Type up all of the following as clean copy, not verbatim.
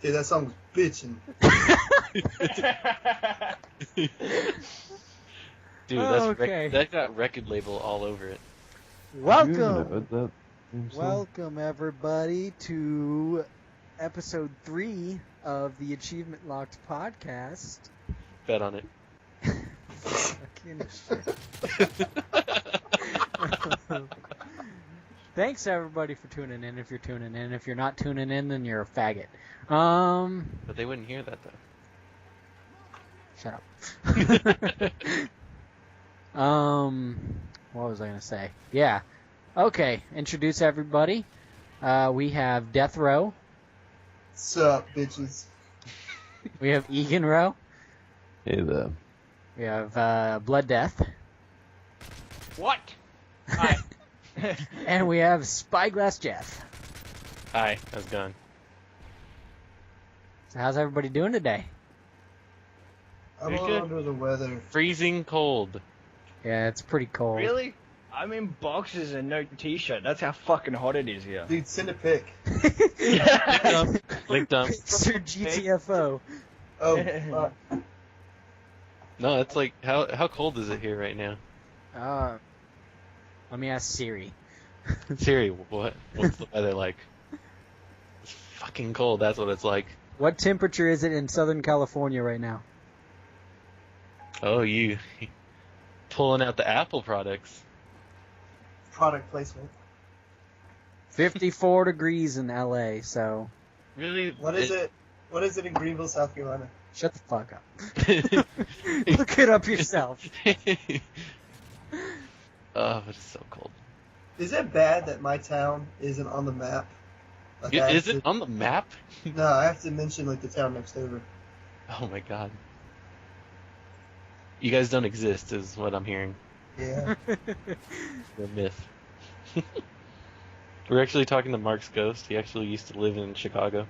Dude, that song was bitchin'. Dude, that got record label all over it. Welcome everybody to episode 3 of the Achievement Locked podcast. Bet on it. Fucking shit. Thanks everybody for tuning in. If you're tuning in, if you're not tuning in, then you're a faggot. But they wouldn't hear that though. Shut up. What was I gonna say? Yeah. Okay. Introduce everybody. We have Death Row. What's up, bitches? We have Egan Row. Hey there. We have Blood Death. What? Hi. And we have Spyglass Jeff. Hi, how's it going? So how's everybody doing today? I'm all under the weather. Freezing cold. Yeah, it's pretty cold. Really? I'm in boxes and no t-shirt. That's how fucking hot it is here. Dude, send a pic. Linked up. Sir GTFO. Oh, No, it's like, how cold is it here right now? Let me ask Siri. Siri, what's the weather like? It's fucking cold, that's what it's like. What temperature is it in Southern California right now? Oh, you pulling out the Apple products. product placement. 54 degrees in LA, so... Really? What is it? What is it in Greenville, South Carolina? Shut the fuck up. Look it up yourself. Oh, it's so cold. Is it bad that my town isn't on the map? Like, Is it on the map? No, I have to mention like the town next over. Oh my god. You guys don't exist, is what I'm hearing. Yeah. The myth. We're actually talking to Mark's ghost. He actually used to live in Chicago.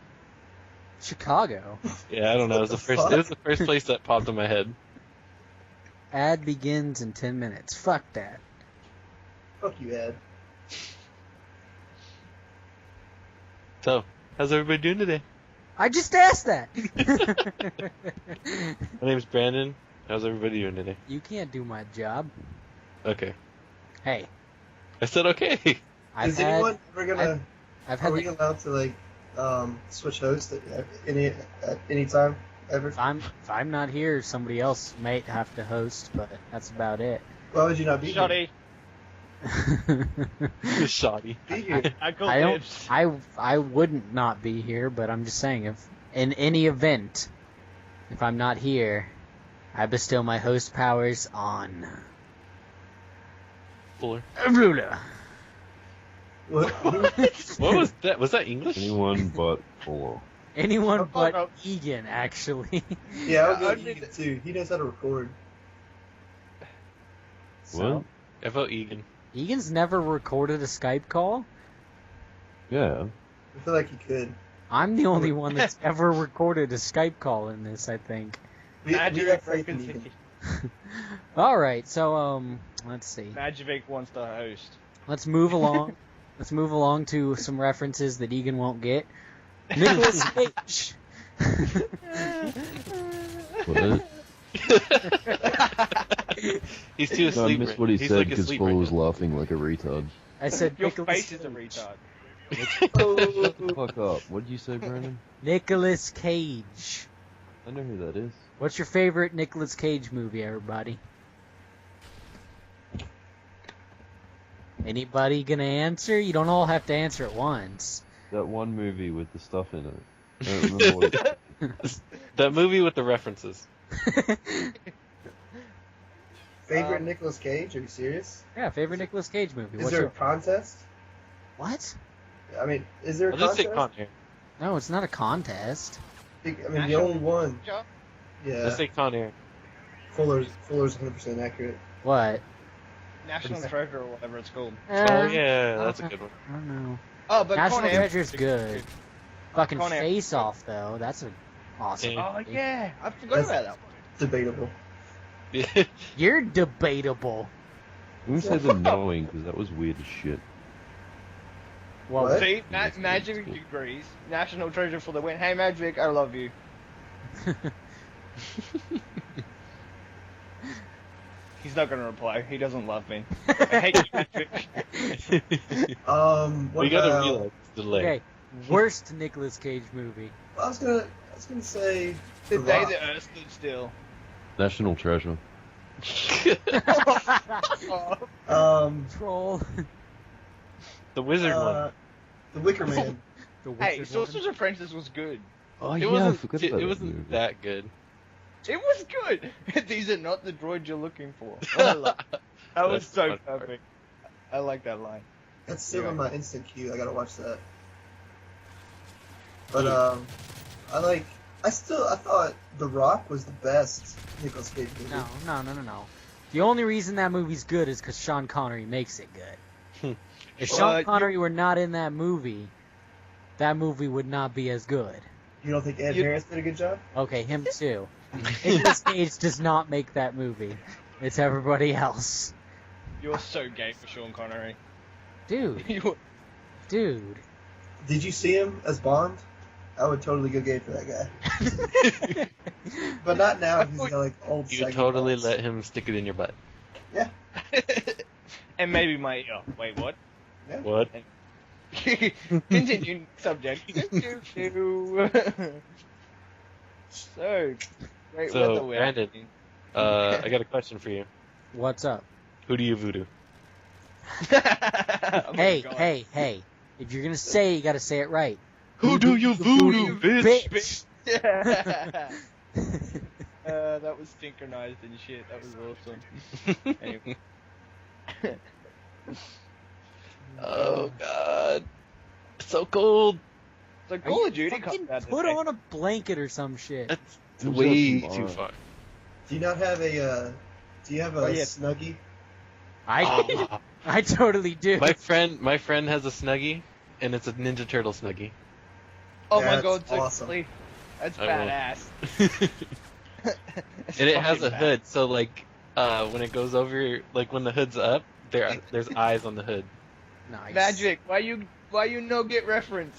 Chicago? Yeah, I don't know. It was the first place that popped in my head. Ad begins in 10 minutes. Fuck that. Fuck you, Ed. So, how's everybody doing today? I just asked that! My name's Brandon. How's everybody doing today? You can't do my job. Okay. Hey. I said okay. Is anyone ever gonna? I've Are had we allowed to like switch hosts at any time ever? If I'm not here, somebody else might have to host, but that's about it. Why would you not be Shoddy. Shoddy. here? Be here. I wouldn't not be here, but I'm just saying, if in any event, if I'm not here, I bestow my host powers on Fuller. Ruler. What? What was that? Was that English? Anyone but Fuller. Anyone but no. Egan, actually. Yeah, I'll go Egan too. He knows how to record. So, I vote Egan. Egan's never recorded a Skype call? Yeah. I feel like he could. I'm the only one that's ever recorded a Skype call in this, I think. We have faith in frequency. Egan. Alright, so, let's see. Magic wants to host. Let's move along. Let's move along to some references that Egan won't get. Nicholas Cage. What? He's too No, I asleep. missed what he He's said like because asleep Fuller right was now. laughing like a retard. I said Your Nicholas face is a Cage. retard. Shut the fuck up. What did you say, Brandon? Nicholas Cage. I know who that is. What's your favorite Nicolas Cage movie, everybody? Anybody gonna answer? You don't all have to answer at once. That one movie with the stuff in it. I don't remember what it That movie with the references. Favorite Nicolas Cage? Are you serious? Yeah, favorite Nicolas Cage movie. Is What's there your... a contest? What? I mean, is there a I'll just say contest? Con Air. No, it's not a contest. I mean, the National- only one. Yeah. Let's say Con Air. Fuller's 100% accurate. What? National Treasure or whatever it's called. Oh yeah, that's a good one. I don't know. Oh, but National Con Air- Treasure's good. Fucking Con Air. Face Off, though. That's a awesome. Yeah. Oh yeah, I forgot That's- about that one. Debatable. You're debatable. I'm gonna say the knowing because that was weird as shit. Well, What? See, Magic agrees. National treasure for the win. Hey, Magic, I love you. He's not gonna reply. He doesn't love me. I hate you, Magic. What We gotta about? realize the delay. okay, worst Nicolas Cage movie. I was gonna say The The day Rock. the Earth stood still. National treasure. Troll. The wizard one. The Wicker Man. The Hey, Wizard Sorcerer's Apprentice was good. Oh It yeah, I wasn't. forgot It, about it that wasn't movie. that good. It was good. These are not the droids you're looking for. I love- that was That's the so fun part. perfect. I like that line. That's still Yeah. in my instant queue. I gotta watch that. But I thought The Rock was the best Nicolas Cage movie. No. The only reason that movie's good is because Sean Connery makes it good. If Sean But Connery were not in that movie would not be as good. You don't think Ed You- Harris did a good job? Okay, him too. Nicolas Cage does not make that movie. It's everybody else. You're so gay for Sean Connery. Dude, You- dude. Did you see him as Bond? I would totally go gay for that guy. But not now. He's got like old. You saggy totally balls. let him stick it in your butt. and maybe my ear. Wait, what? What? Continue subject. So, great So, weather we're Brandon, having. I got a question for you. What's up? Who do you voodoo? Oh my Hey, God. hey. If you're gonna say it, you gotta say it right. Who do you voodoo, bitch? Bitch! That was synchronized and shit. That was awesome. Anyway. Oh god, it's so cold. So Are Call you of Duty fucking comes out put today. on a blanket or some shit. That's Who's way that too tomorrow? far. Do you not have a? Do you have a Oh, yeah. Snuggie? Oh, I totally do. my friend has a Snuggie, and it's a Ninja Turtle Snuggie. Oh my That's God, so awesome. silly. That's I will. badass. And it has a Fucking hood, so like when it goes over, like when the hood's up, there's eyes on the hood. Nice. Magic, why you no get reference?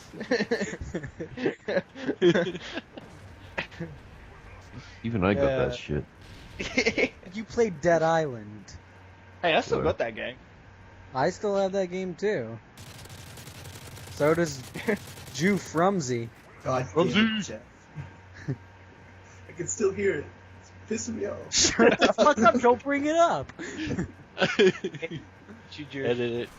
Even I got Yeah. that shit. You played Dead Island. Hey, I still Where? got that game. I still have that game too. So does Jew Frumsy. God damn it, Jeff. I can still hear it. It's pissing me off. Shut the fuck up! Don't bring it up. You Jewish. Edit it.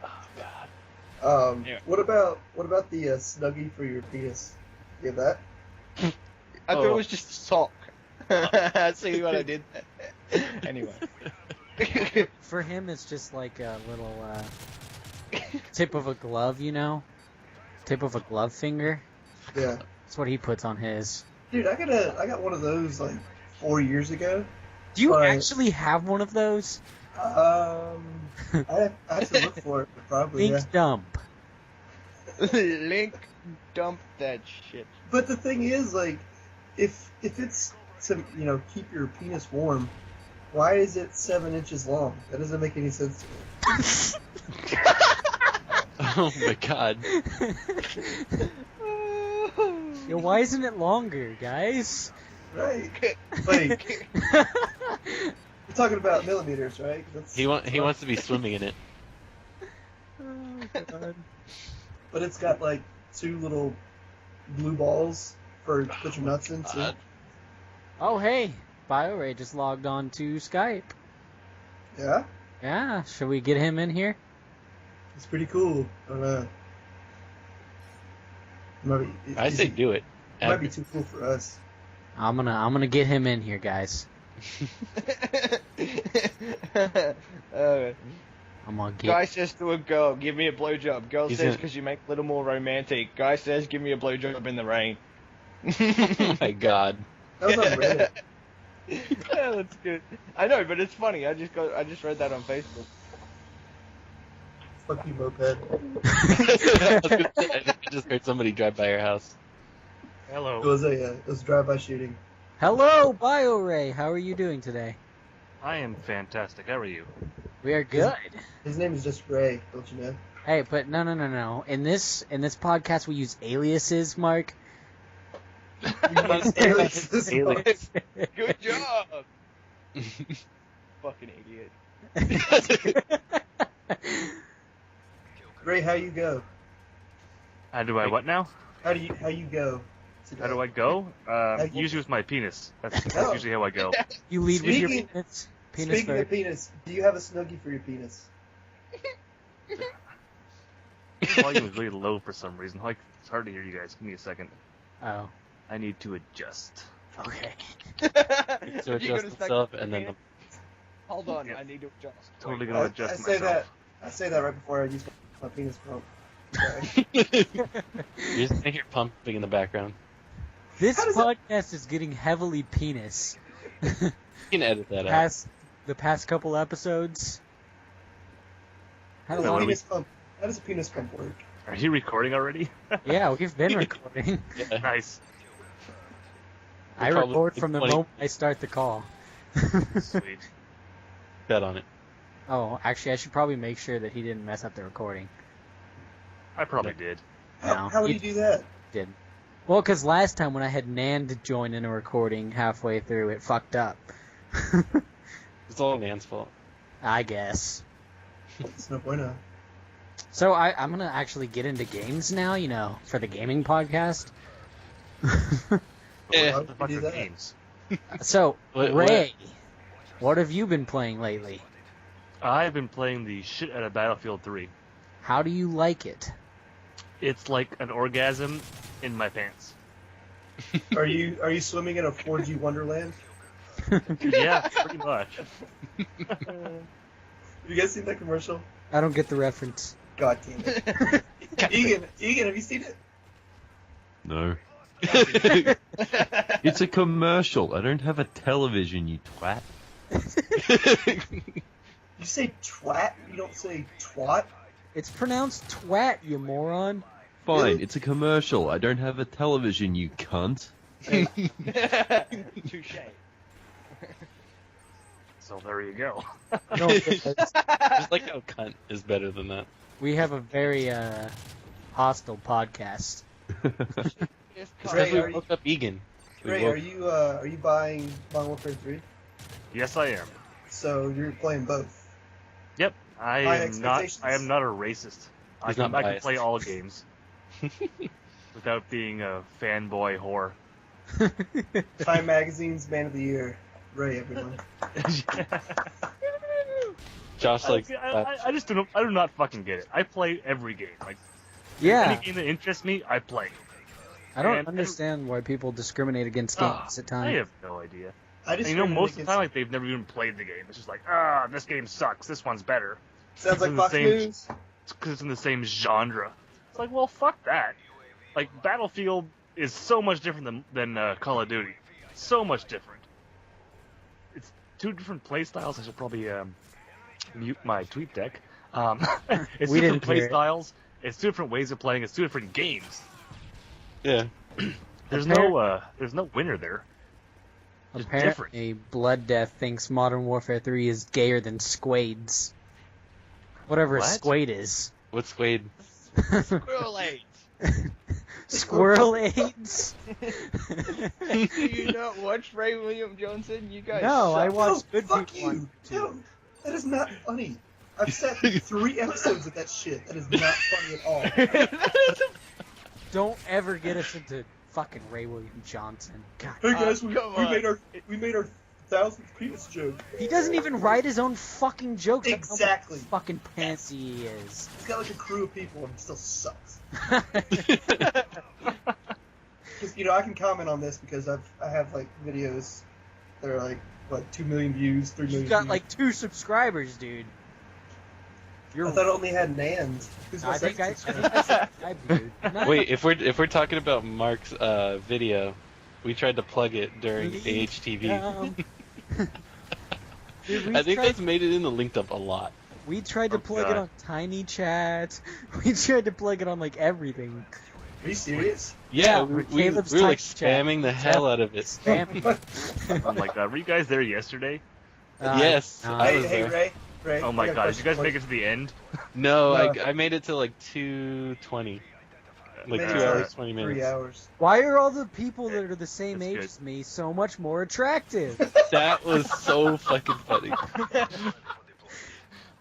Oh god. Yeah. What about the Snuggie for your penis? You have that? I thought Oh. it was just a sock. See what I did? Anyway. For him, it's just like a little tip of a glove, you know? Tip of a glove finger. Yeah. That's what he puts on his. Dude, I got one of those like 4 years ago. Do you Right. actually have one of those? I have to look for it, but probably yeah. Link dump. Link dumped that shit. But the thing is, like, if it's to keep your penis warm, why is it 7 inches long? That doesn't make any sense to me. Oh my god. Yo, why isn't it longer, guys? Right? Like, we're talking about millimeters, right? 'Cause that's, He wants to be swimming in it. Oh, God. But it's got like 2 little blue balls for to put your nuts in too. God. Oh, hey. BioRay just logged on to Skype. Yeah, Yeah, should we get him in here? it's pretty cool. I don't know. I say do it. It might be too cool for us. I'm gonna get him in here, guys. I'm gonna get. Guy says to a girl, give me a blowjob. Girl He's says, in- because you make it a little more romantic. Guy says, give me a blowjob in the rain. Oh my god. That was on Reddit. Yeah, that's good. I know, but it's funny. I just read that on Facebook. Fuck you, Moped. I just heard somebody drive by your house. It Hello. was a drive-by shooting. Hello, BioRay. How are you doing today? I am fantastic. How are you? We are good. His name is just Ray, don't you know? Hey, but no. In this podcast, we use aliases, Mark. Aliases. Alias. Good job. Fucking idiot. Ray, how you go? How do I what now? How you go? Today? How do I go? you- Usually with my penis. That's Oh. usually how I go. You lead with your Speaking- penis. Speaking first. of penis, do you have a snuggie for your penis? Volume is really low for some reason. Like, it's hard to hear you guys. Give me a second. Oh, I need to adjust. okay. So adjust himself, and then Hold on, I need to adjust. Totally I gonna adjust say that. myself. I say that right before I use my penis pump. Sorry. you just think you're pumping in the background. This How does podcast is getting heavily penis. You can edit that out. The past couple episodes. How Had a does a lot of- penis pump? How does a penis pump work? Are you recording already? Yeah, we've been recording. Yeah. Nice. I probably record from the 20 moment I start the call. Sweet. Bet on it. Oh, actually, I should probably make sure that he didn't mess up the recording. I probably did. How, No, how would you you do that? Did. Well, because last time when I had Nand join in a recording halfway through, it fucked up. It's all Nan's fault. I guess. It's no bueno. So I'm gonna actually get into games now, for the gaming podcast. Yeah. Why What the would fuck you are do that? games? So, What- Ray, what have you been playing lately? I've been playing the shit out of Battlefield 3. How do you like it? It's like an orgasm in my pants. Are you swimming in a 4G wonderland? Yeah, pretty much. Have you guys seen that commercial? I don't get the reference. God damn it. Egan, have you seen it? No. It's a commercial. I don't have a television, you twat. You say twat, you don't say twat. It's pronounced twat, you moron. Fine, Really? it's a commercial. I don't have a television, you cunt. Touche. So there you go. No, because Just like how cunt is better than that. we have a very hostile podcast. It's It's Ray, because we are you- woke up Egan. We Ray, woke- are you buying Modern Warfare 3? Yes, I am. So you're playing both. Yep, I High am not. expectations. I am not a racist. I He's can, not I can biased. play all games without being a fanboy whore. Time Magazine's Man of the Year. Ray, everyone. Josh like I just don't. I do not fucking get it. I play every game. Like Yeah, any game that interests me, I play. I don't and- understand why people discriminate against Ah, games at I times. have no idea. I just And, you know, heard most it of the gets- time, like they've never even played the game. It's just like, this game sucks. This one's better. sounds like it's the Fox same- News. It's because it's in the same genre. It's like, well, fuck that. Like Battlefield is so much different than Call of Duty. So much different. It's two different play styles. I should probably mute my tweet deck. It's We two different didn't play hear it. styles. It's two different ways of playing. It's two different games. yeah. There's no winner there. Just different. Apparently, Blood Death thinks Modern Warfare 3 is gayer than Squade's. Whatever a What? Squade is. What's Wade? Squirrel AIDS. Squirrel AIDS? Do you not watch Ray William Johnson? You guys. No, I suck. watched No, Good fuck People on you. YouTube. No, that is not funny. I've sat through 3 episodes of that shit. That is not funny at all. Don't ever get us into fucking Ray William Johnson. God. Hey guys, we come on. made our 1000th penis joke. He doesn't even write his own fucking jokes. That's how much Exactly. fucking pansy he is. He's got like a crew of people and he still sucks. Because I can comment on this because I have like videos that are like what 2 million views, 3 million. You've got views. like 2 subscribers, dude. You're. I thought I only had Nans. Who's my I think I second subscribed, dude. No. Wait, if we're talking about Mark's video, we tried to plug it during AHTV. Dude, I think that's made it in the linked up a lot. we tried to Oh, plug it God. on Tiny Chat. We tried to plug it on like everything. Are you serious? Yeah, with we were Caleb's like type chat. spamming the hell out of it. Spam. I'm like, were you guys there yesterday? Yes, no, I Hey, was hey there. Ray. Right? Oh my I got a god, did you guys question make for it to the end? No, No. I made it to like 2:20. Like Made it 2 to, hours, like, 20 3 minutes. hours. Why are all the people that are the same That's age good. as me so much more attractive? That was so fucking funny.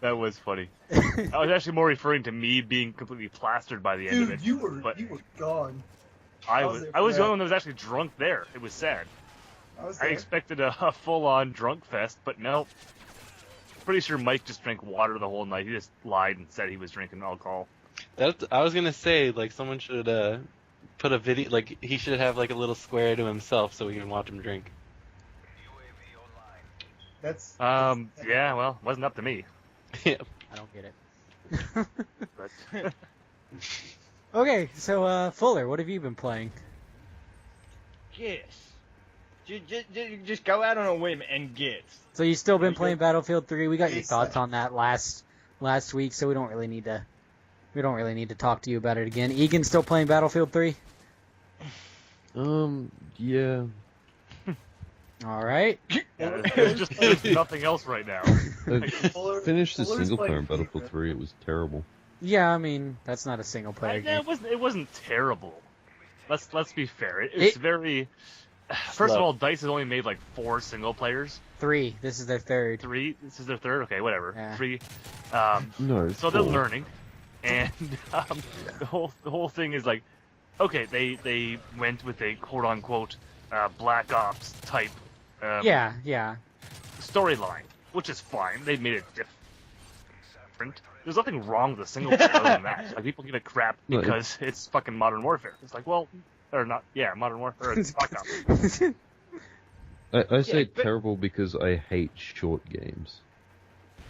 That was funny. I was actually more referring to me being completely plastered by the end of Dude, it. you were but gone. I was was there I for was the that. only one that was actually drunk there. It was sad. I was I there. expected a full-on drunk fest, but no. Pretty sure Mike just drank water the whole night. He just lied and said he was drinking alcohol. I was gonna say, like, someone should put a video, like, he should have like a little square to himself so we can watch him drink. That's Yeah, well, wasn't up to me. Yeah. I don't get it. But Okay, so Fuller, what have you been playing? Guess. Just go out on a whim and guess. So you still been Yeah, playing Battlefield 3? We got your Yes, thoughts I- on that last week, so we don't really need to talk to you about it again. Egan still playing Battlefield 3? Yeah. All right. yeah, there's nothing else right now. I Fuller- finished the Fuller's single playing player in Battlefield FIFA. 3. It was terrible. Yeah, I mean that's not a single player game. It wasn't terrible. Let's be fair. It's very. First of Slow. all, DICE has only made like 4 single players. 3. This is their third. 3. This is their third. Okay, whatever. Yeah. 3. No, it's So they're four. learning, and the whole thing is like, okay, they went with a quote unquote Black Ops type Yeah. storyline, which is fine. They made it different. There's nothing wrong with a single player other than that. Like, people give it crap No, because it's fucking Modern Warfare. It's like, well, or not, yeah, Modern Warfare. Or it's Black Ops. I say Yeah, but- terrible because I hate short games.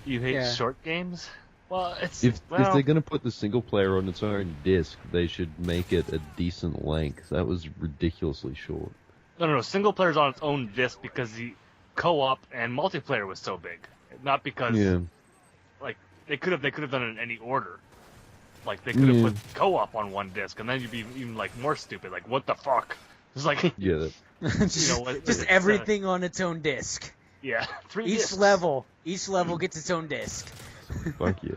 You hate Yeah. short games? Well, it's If well, they're gonna put the single player on its own disc, they should make it a decent length. That was ridiculously short. no. Single player's on its own disc because the co-op and multiplayer was so big, not because Yeah. like they could have done it in any order. Like they could have Yeah. put co-op on one disc, and then you'd be even like more stupid. Like, what the fuck? It's like, Yeah. just, You know what, just it's, everything on its own disc. yeah, 3 Each discs. level gets its own disc. Fuck yeah.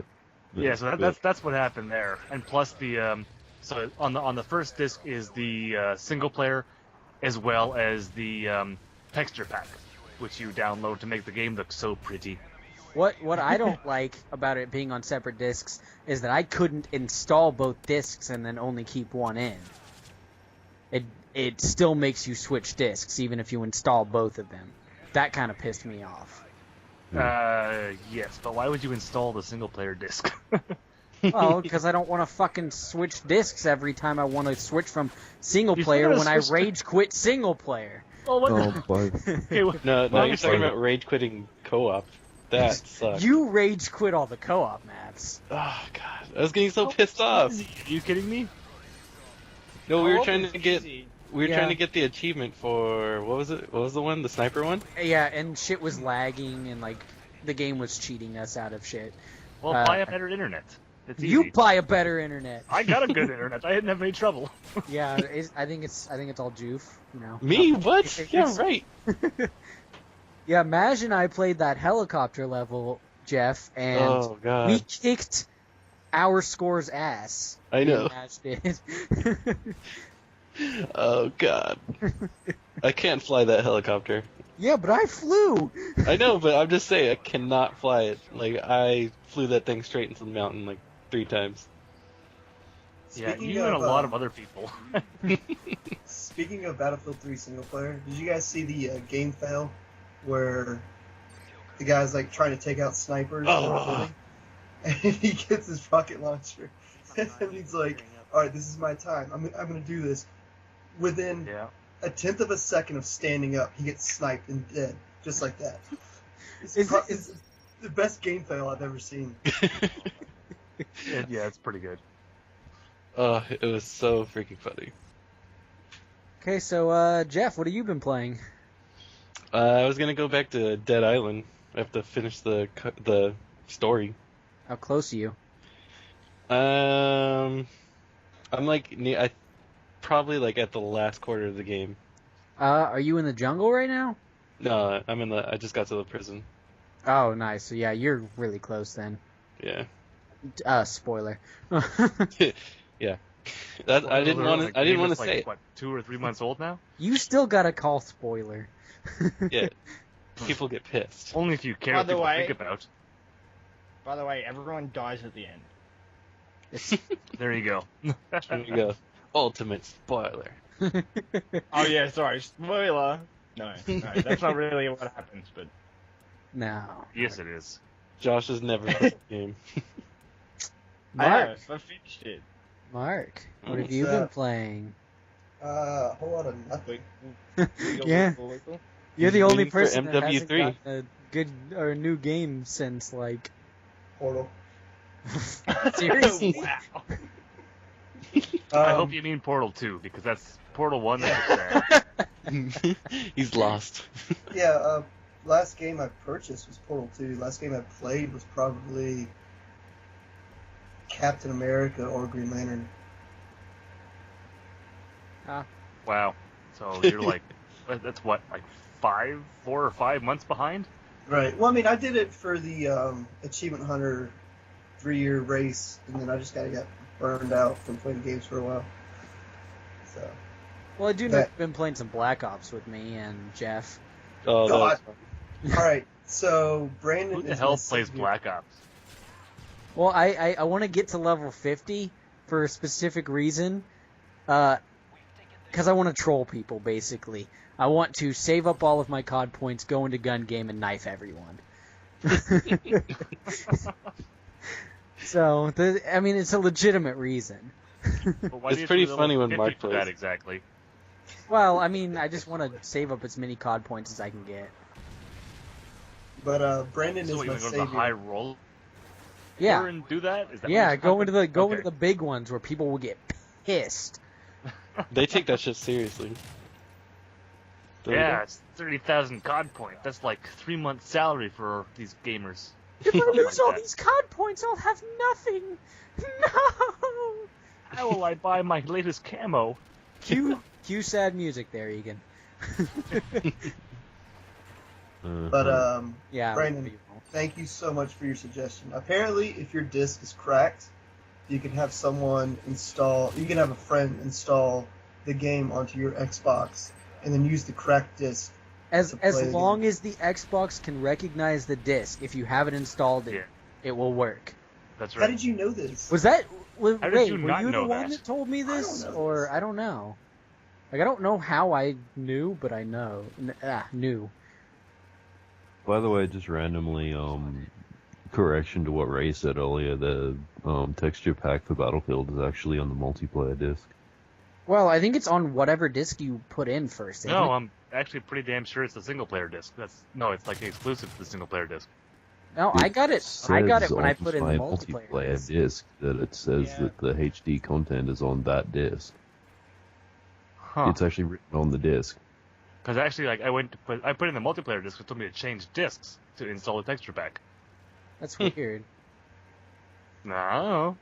Yeah, so that's what happened there. And plus the so on the first disc is the single player, as well as the texture pack, which you download to make the game look so pretty. What I don't like about it being on separate discs is that I couldn't install both discs and then only keep one in. It still makes you switch discs even if you install both of them. That kind of pissed me off. Yes, but why would you install the single player disc? Well, because I don't want to fucking switch discs every time I want to switch from single You player gotta when I switch to- rage quit single player. Oh, what Oh, the? but Okay, what- No, Well, you're talking about rage quitting co-op. That sucks. You rage quit all the co-op maps. Oh god, I was getting so pissed off. Are you kidding me? No, we were Co-op trying is to get easy. trying to get the achievement for what was it? What was the one? The sniper one? Yeah, and shit was lagging and like the game was cheating us out of shit. Well, Uh, buy a better internet. It's easy. You buy a better internet. I got a good internet. I didn't have any trouble. Yeah, I think it's all Joof, you know. Me? What? It's- Yeah, right. Yeah, Maj and I played that helicopter level, Jeff, and Oh god. we kicked our score's ass. I know. Maj did. Oh god. I can't fly that helicopter. Yeah, but I flew. I know, but I'm just saying I cannot fly it. Like I flew that thing straight into the mountain like 3 times. Yeah, Speaking you and a of, lot of other people. Speaking of Battlefield 3 single player, did you guys see the game fail where the guy's like trying to take out snipers in the building, and he gets his rocket launcher, and he's like, "All right, this is my time. I'm gonna do this." Within Yeah. a tenth of a second of standing up, he gets sniped and dead, just like that. It's the best game fail I've ever seen. Yeah, it's pretty good. Oh, it was so freaking funny. Okay, so Jeff, what have you been playing? I was gonna go back to Dead Island. I have to finish the story. How close are you? I'm like I probably like at the last quarter of the game. Are you in the jungle right now? No, I just got to the prison. Oh, nice. So yeah, you're really close then. Yeah. Spoiler. Yeah. That I didn't want to. I didn't want to say it. What, 2 or 3 months old now? You still gotta call spoiler. Yeah. People get pissed. Only if you care By what the people way- think about. By the way, everyone dies at the end. There you go. There you go. Ultimate spoiler. Oh yeah, sorry, spoiler. No, that's not really what happens, but No. Yes, it is. Josh has never played the game. I Mark. have. I finished it. Mark, what have What's you been up? playing? A whole lot of nothing. Yeah. You're the He's only waiting for person that hasn't MW3. gotten a good or new game since like. Portal. Seriously? Wow. I hope you mean Portal 2, because that's Portal 1. That's sad. He's lost. Yeah, last game I purchased was Portal 2. Last game I played was probably Captain America or Green Lantern. Wow. So you're like, that's what, like 4 or 5 months behind? Right. Well, I mean, I did it for the Achievement Hunter 3-year race, and then I just kind of got burned out from playing games for a while. So. Well, I do know That- you've been playing some Black Ops with me and Jeff. Oh, that was fun. All right. So Brandon. Who the is hell gonna plays sit here- Black Ops? Well, I want to get to level 50 for a specific reason. Because I want to troll people, basically. I want to save up all of my COD points, go into gun game, and knife everyone. So, I mean, it's a legitimate reason. But why It's do you pretty do funny level when Mark 50 for plays. that exactly. Well, I mean, I just want to save up as many COD points as I can get. But Brandon So is what, you my want to go to the savior. high roll Yeah, and do that? Is that yeah, what go into the Okay. big ones where people will get pissed. They take that shit seriously. Don't Yeah, it's 30,000 COD points. That's like 3 months' salary for these gamers. If I Something lose like all that. these COD points, I'll have nothing. No. How will I buy my latest camo? Cue sad music there, Egan. But Yeah. Brandon. thank you so much for your suggestion. Apparently, if your disc is cracked, you can have someone install. You can have a friend install the game onto your Xbox, and then use the cracked disc. As to play the long as the Xbox can recognize the disc, if you haven't installed it, Yeah. it will work. That's How right. did you know this? Was that? How did Wait, you were not you the know one that? that told me this, don't know or this. I don't know? Like I don't know how I knew, but I know. Knew. By the way, just randomly, correction to what Ray said earlier, the texture pack for Battlefield is actually on the multiplayer disc. Well, I think it's on whatever disc you put in first. isn't No, it? I'm actually pretty damn sure it's the single player disc. It's like exclusive to the single player disc. No, I got it. I got it when I Says put in on the my multiplayer. disc that it says Yeah. that the HD content is on that disc. Huh. It's actually written on the disc. Because actually, like, I put in the multiplayer disc. It told me to change discs to install the texture pack. That's weird. No.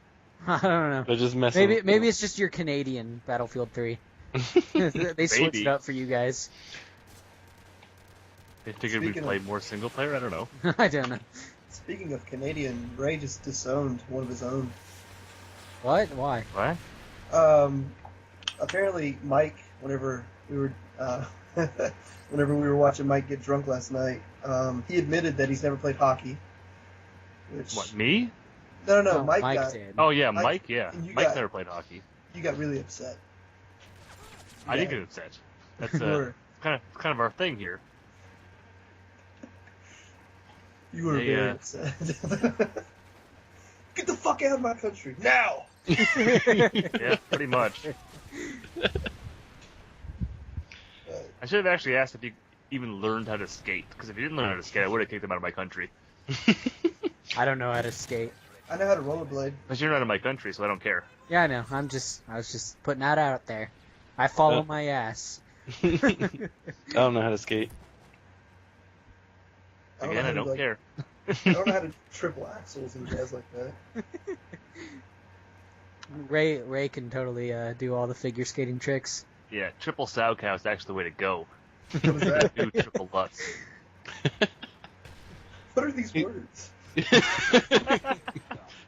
I don't know. They're just messing. Maybe it's just your Canadian Battlefield 3. They switched it Maybe. up for you guys. They figured we'd Speaking play of- more single player. I don't know. I don't know. Speaking of Canadian, Ray just disowned one of his own. What? Why? What? Apparently, Mike, whenever we were watching Mike get drunk last night, he admitted that he's never played hockey. Which What? Me? No, No, Mike Mike got. did. Oh yeah, Mike- Mike. Yeah, and you Mike got- never played hockey. You got really upset. I Yeah. did get upset. That's You were, kind of our thing here. you were Yeah, very yeah. upset. Get the fuck out of my country now! Yeah, pretty much. I should have actually asked if you even learned how to skate. Because if you didn't learn how to skate, I would have kicked him out of my country. I don't know how to skate. I know how to rollerblade. Because you're not in my country, so I don't care. Yeah, I know. I was just putting that out there. I follow my ass. I don't know how to skate. don't Again, know I how to, don't care. I don't know how to triple axles and jazz like that. Ray can totally do all the figure skating tricks. Yeah, triple sow cow is actually the way to go. What is that? Do triple lutz. What What are these words? This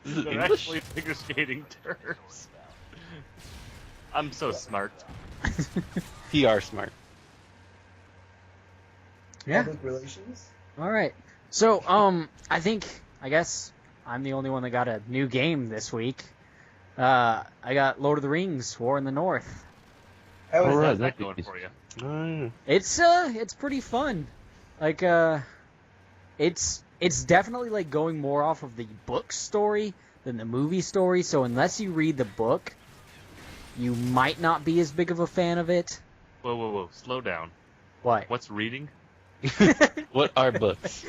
is They're English? actually figure skating terms. I'm so smart. PR smart. Yeah. Public relations. All right. So, I guess I'm the only one that got a new game this week. I got Lord of the Rings: War in the North. How is All right, How's that that going is- for you? It's pretty fun. Like, it's definitely like going more off of the book story than the movie story. So unless you read the book, you might not be as big of a fan of it. Whoa. Slow down. What? What's reading? What are books?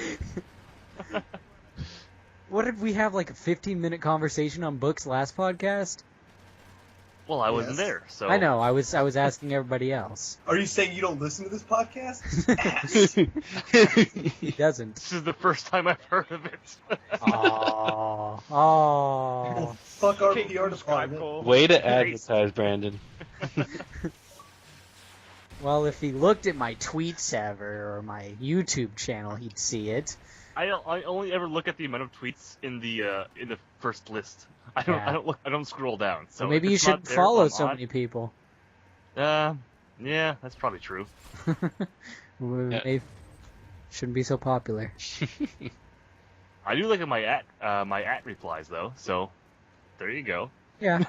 What did we have, like a 15-minute conversation on books last podcast? Well, I wasn't Yes. there, so I know. I was asking everybody else. Are you saying you don't listen to this podcast? He doesn't. This is the first time I've heard of it. Oh. Fuck our Can't PR subscribe, department. Cole. Way to advertise, Brandon. Well, if he looked at my tweets ever or my YouTube channel, he'd see it. I only ever look at the amount of tweets in the first list. I don't scroll down. So So maybe if you it's not should there, follow I'm so on. many people. Yeah, that's probably true. Maybe shouldn't be so popular. I do look at my at replies though. So there you go. Yeah.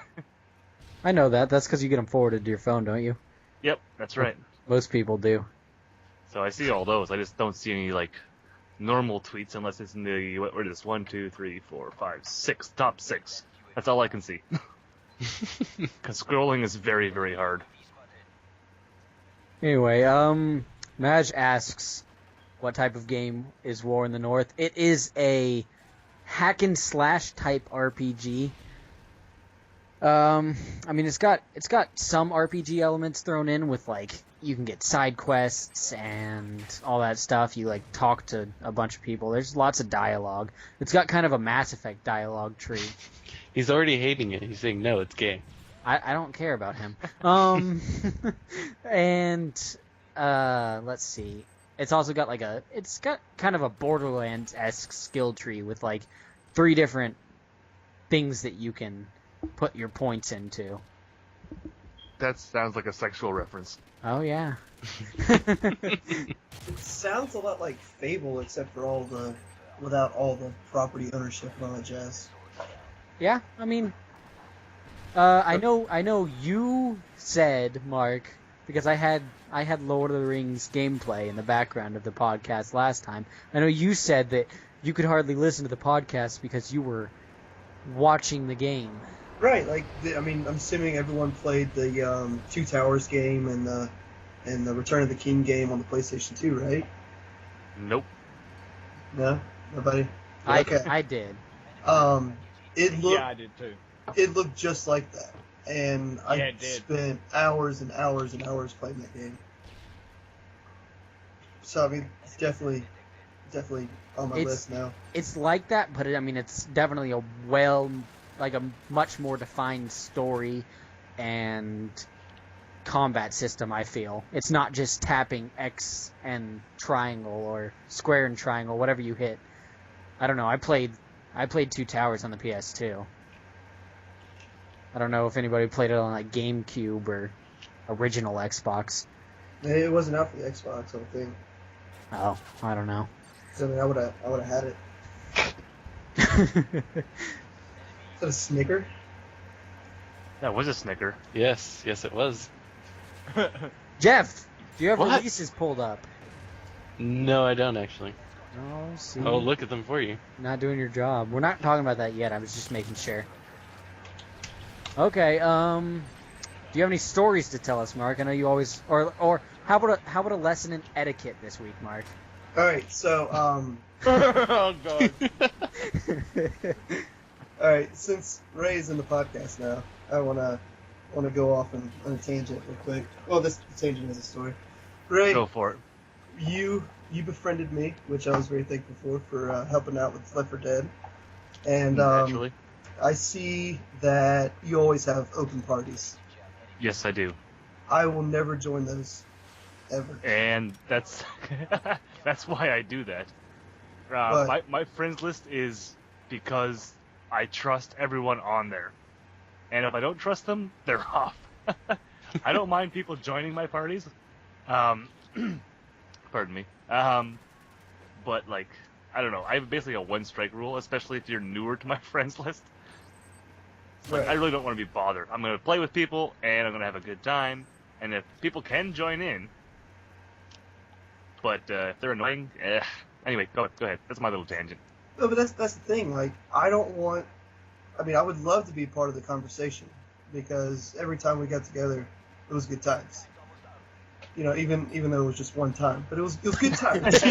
I know that. That's because you get them forwarded to your phone, don't you? Yep, that's right. Most people do. So I see all those. I just don't see any like normal tweets unless it's in the what is this? 1, 2, 3, 4, 5, 6 top 6. That's all I can see. Because scrolling is very, very hard. Anyway, Maj asks, what type of game is War in the North? It is a hack and slash type RPG. I mean, it's got some RPG elements thrown in with, like, you can get side quests and all that stuff. You, like, talk to a bunch of people. There's lots of dialogue. It's got kind of a Mass Effect dialogue tree. He's already hating it. He's saying, no, it's gay. I don't care about him. And let's see. It's also got it's got kind of a Borderlands-esque skill tree with like 3 different things that you can put your points into. That sounds like a sexual reference. Oh yeah. It sounds a lot like Fable, except for without all the property ownership and all that jazz. Yeah, I mean, I know you said, Mark, because I had Lord of the Rings gameplay in the background of the podcast last time. I know you said that you could hardly listen to the podcast because you were watching the game. Right, I'm assuming everyone played the Two Towers game and the Return of the King game on the PlayStation 2, right? Nope. No, nobody. I did. It looked Yeah, I did too. it looked just like that, and I Yeah, it did. spent hours and hours and hours playing that game. So I mean, it's definitely on my list now. It's like that, but it's definitely a much more defined story and combat system, I feel. It's not just tapping X and triangle or square and triangle, whatever you hit. I don't know, I played Two Towers on the PS2. I don't know if anybody played it on like GameCube or original Xbox. It wasn't out for the Xbox, I don't think. Oh, I don't know. 'Cause, I mean, I would have had it. Is that a Snicker? That was a snicker. Yes, it was. Jeff, do you have What? releases pulled up? No, I don't actually. Oh, see. I'll look at them for you. Not doing your job. We're not talking about that yet. I was just making sure. Okay. Do you have any stories to tell us, Mark? I know you always. Or how about a lesson in etiquette this week, Mark? All right, so Oh god. all right, since Ray's in the podcast now, I wanna go off on a tangent real quick. Well, this tangent is a story. Ray, Go for it. you befriended me, which I was very thankful for helping out with Left 4 Dead. And Naturally. I see that you always have open parties. Yes, I do. I will never join those, ever. And that's that's why I do that. My friends list is because I trust everyone on there, and if I don't trust them, they're off. I don't mind people joining my parties. Pardon me. But like, I don't know. I have basically a one-strike rule, especially if you're newer to my friends list. Like, Right. I really don't want to be bothered. I'm gonna play with people, and I'm gonna have a good time. And if people can join in, but if they're annoying, anyway, go ahead. That's my little tangent. No, but that's the thing. Like, I don't want. I mean, I would love to be part of the conversation because every time we got together, it was good times. You know, even though it was just one time, but it was good times.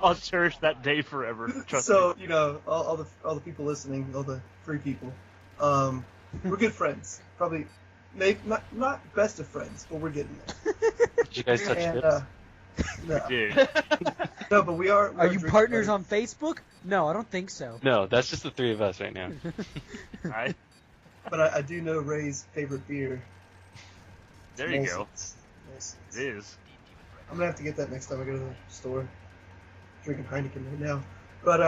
I'll cherish that day forever. Trust So me. you know, all the people listening, all the free people, we're good friends. Probably, maybe not best of friends, but we're getting there. Did you guys touch And, tips? no, Dude. no, but we are. Are you partners on Facebook? No, I don't think so. No, that's just the three of us right now. Alright, But I do know Ray's favorite beer. there you go. Molson's. It is. I'm gonna have to get that next time I go to the store. Drinking Heineken right now, but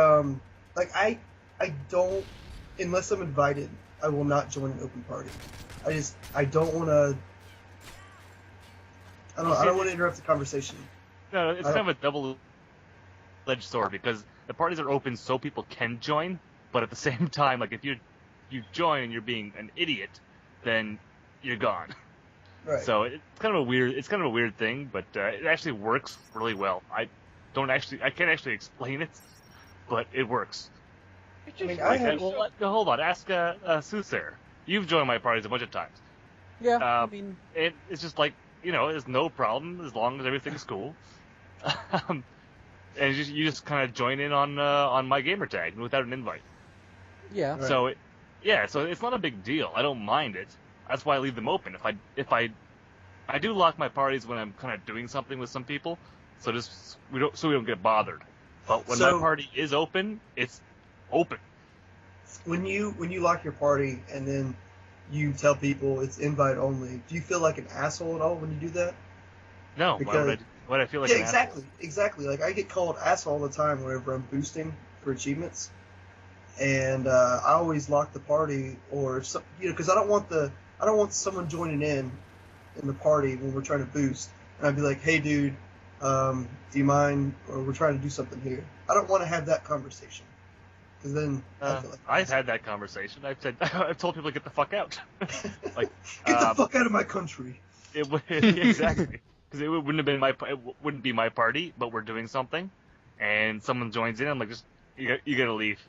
like I don't, unless I'm invited, I will not join an open party. I don't want to. I don't want to interrupt the conversation. No, it's kind of a double-edged sword because the parties are open so people can join, but at the same time, like if you join and you're being an idiot, then you're gone. Right. So it's kind of a weird thing, but it actually works really well. I can't actually explain it, but it works. I mean, Hold on, ask Soothsayer. You've joined my parties a bunch of times. Yeah, I mean, It's just like, you know, there's no problem as long as everything's cool. And you just kind of join in on my gamer tag without an invite. yeah. Right. So so it's not a big deal. I don't mind it. That's why I leave them open. If I do lock my parties when I'm kind of doing something with some people, so we don't get bothered. But when my party is open, it's open. When you lock your party and then you tell people it's invite only, do you feel like an asshole at all when you do that? No, Because- why would I feel like Yeah, an asshole? exactly. Like I get called asshole all the time whenever I'm boosting for achievements, and I always lock the party or some, because I don't want someone joining in the party when we're trying to boost, and I'd be like, hey dude, do you mind? Or we're trying to do something here. I don't want to have that conversation because then I feel like I've had that conversation. I've told people to get the fuck out. Like get the fuck out of my country. Exactly. Because it wouldn't be my party, but we're doing something, and someone joins in. I'm like, just you gotta leave.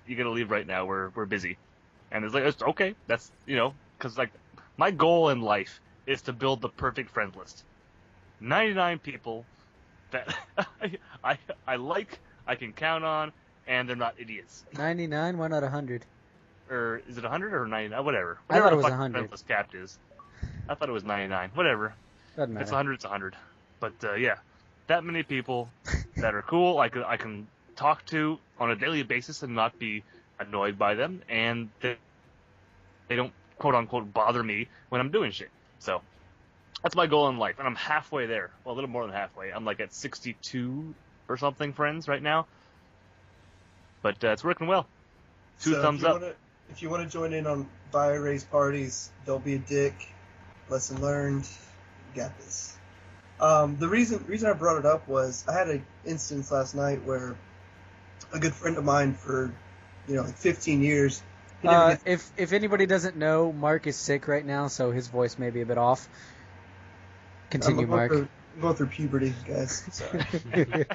You gotta leave right now. We're busy, and it's like, it's okay. That's because like my goal in life is to build the perfect friend list. 99 people that I like, I can count on, and they're not idiots. 99, why not 100? Or is it 100 or 99? Whatever. I thought Whatever it was the fucking 100. friend list capped is. I thought it was 99. Whatever. Doesn't If matter. it's 100, it's 100. But yeah, that many people that are cool, I can talk to on a daily basis and not be annoyed by them, and they don't quote unquote bother me when I'm doing shit. So that's my goal in life, and I'm halfway there. Well, a little more than halfway. I'm like at 62 or something friends right now, but it's working well. Two So thumbs up. If you want to join in on Bio Ray's parties, don't be a dick. Lesson learned. You got this. The reason I brought it up was I had an instance last night where a good friend of mine for like 15 years. He never gets, If anybody doesn't know, Mark is sick right now, so his voice may be a bit off. Continue, I'm Mark. I'm going through puberty, guys. Sorry.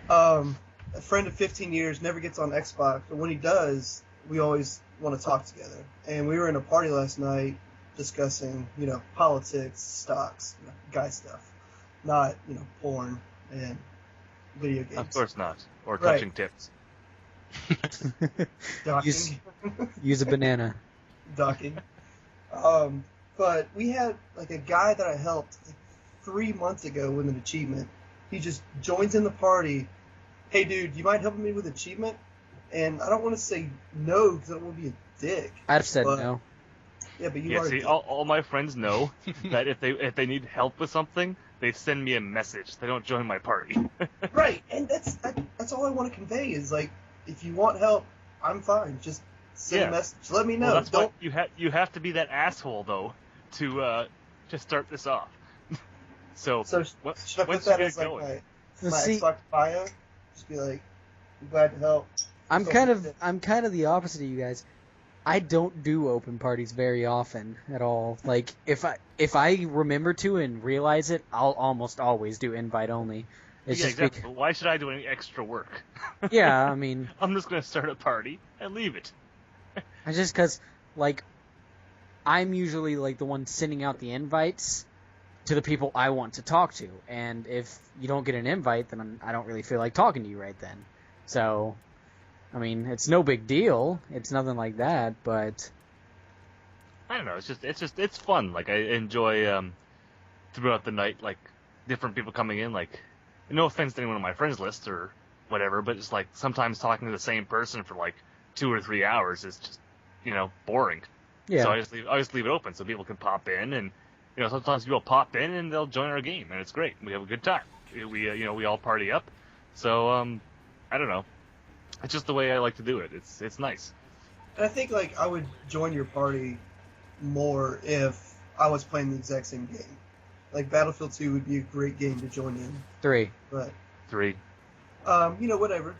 A friend of 15 years never gets on Xbox, but when he does, we always want to talk together. And we were in a party last night discussing, politics, stocks, guy stuff, not, porn and video games. Of course not. Or Right. touching tips. Docking. Use a banana. Docking. But we had like a guy that I helped like 3 months ago with an achievement. He just joins in the party. Hey, dude, do you mind helping me with achievement? And I don't want to say no because I don't want to be a dick. I'd have said But- no. Yeah, but you Yeah, are. see, a dick. all my friends know that if they need help with something, they send me a message. They don't join my party. Right, and that's all I want to convey is like, if you want help, I'm fine. Just send a message. Let me know. Well, that's Don't. why you have to be that asshole though to start this off. So So should I put once that you as get like going, my See, Xbox bio? Just be like, I'm glad to help. I'm So kind of the opposite of you guys. I don't do open parties very often at all. Like if I remember to and realize it, I'll almost always do invite only. It's yeah, just exactly. But why should I do any extra work? yeah, I mean, I'm just gonna start a party and leave it. it's just because like I'm usually like the one sending out the invites to the people I want to talk to, and if you don't get an invite, then I don't really feel like talking to you right then. So, I mean, it's no big deal. It's nothing like that, but I don't know. It's fun. Like I enjoy throughout the night, like different people coming in. Like no offense to anyone on my friends list or whatever, but it's like sometimes talking to the same person for like 2 or 3 hours is just boring. yeah. So I just leave it open so people can pop in, and sometimes people pop in and they'll join our game, and it's great. We have a good time. We all party up. So I don't know. It's just the way I like to do it. It's nice. And I think like I would join your party more if I was playing the exact same game. Like Battlefield 2 would be a great game to join in. 3. But 3. whatever.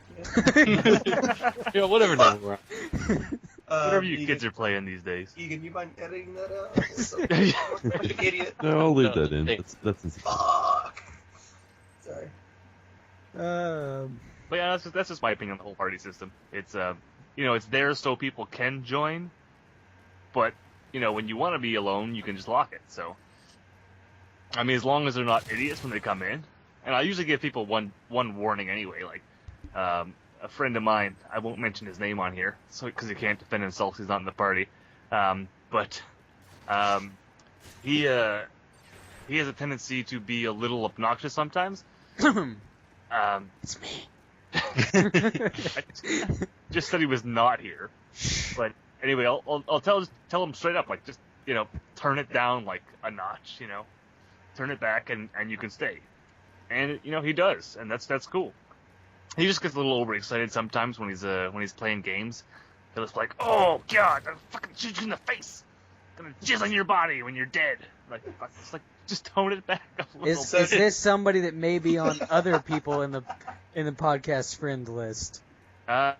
Yeah, whatever number we're on. Whatever you kids are playing these days. Egan, you mind editing that out? So, like an idiot. No, I'll leave that in. Hey. That's insane. Fuck. Sorry. But yeah, that's just my opinion on the whole party system. It's it's there so people can join, but when you want to be alone, you can just lock it. So, I mean, as long as they're not idiots when they come in, and I usually give people one warning anyway. Like, a friend of mine, I won't mention his name on here, so because he can't defend himself, he's not in the party. But he has a tendency to be a little obnoxious sometimes. It's me. I just said he was not here, but anyway, I'll tell him straight up, like just turn it down like a notch, turn it back, and you can stay, and he does, and that's cool. He just gets a little overexcited sometimes when he's playing games. He'll just be like, oh god, I'm fucking shoot you in the face, I'm gonna jizz on your body when you're dead. Like it's like just tone it back a little. Is this somebody that may be on other people in the podcast friend list? I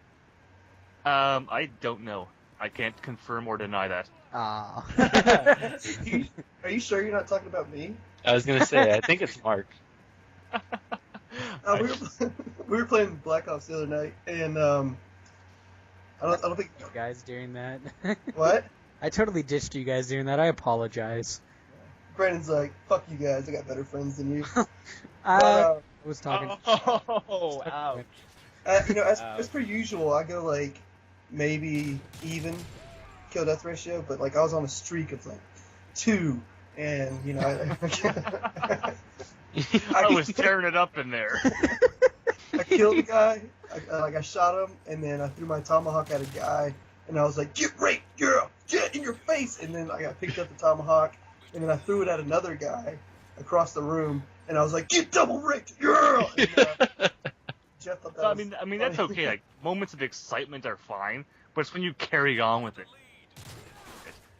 don't know. I can't confirm or deny that. Ah. Are you sure you're not talking about me? I was gonna say, I think it's Mark. We were playing Black Ops the other night, and I don't think. You guys during that? What? I totally ditched you guys during that. I apologize. Brandon's like, fuck you guys, I got better friends than you. I was talking. Oh, ouch. As per usual, I go like maybe even kill death ratio, but like I was on a streak of like 2, and I was tearing it up in there. I killed the guy, I shot him, and then I threw my tomahawk at a guy, and I was like, get raped, girl, get in your face, and then I got picked up the tomahawk, and then I threw it at another guy across the room, and I was like, get double raped, girl. And, Jeff thought that So, was I mean that's funny. okay. Like moments of excitement are fine, but it's when you carry on with it.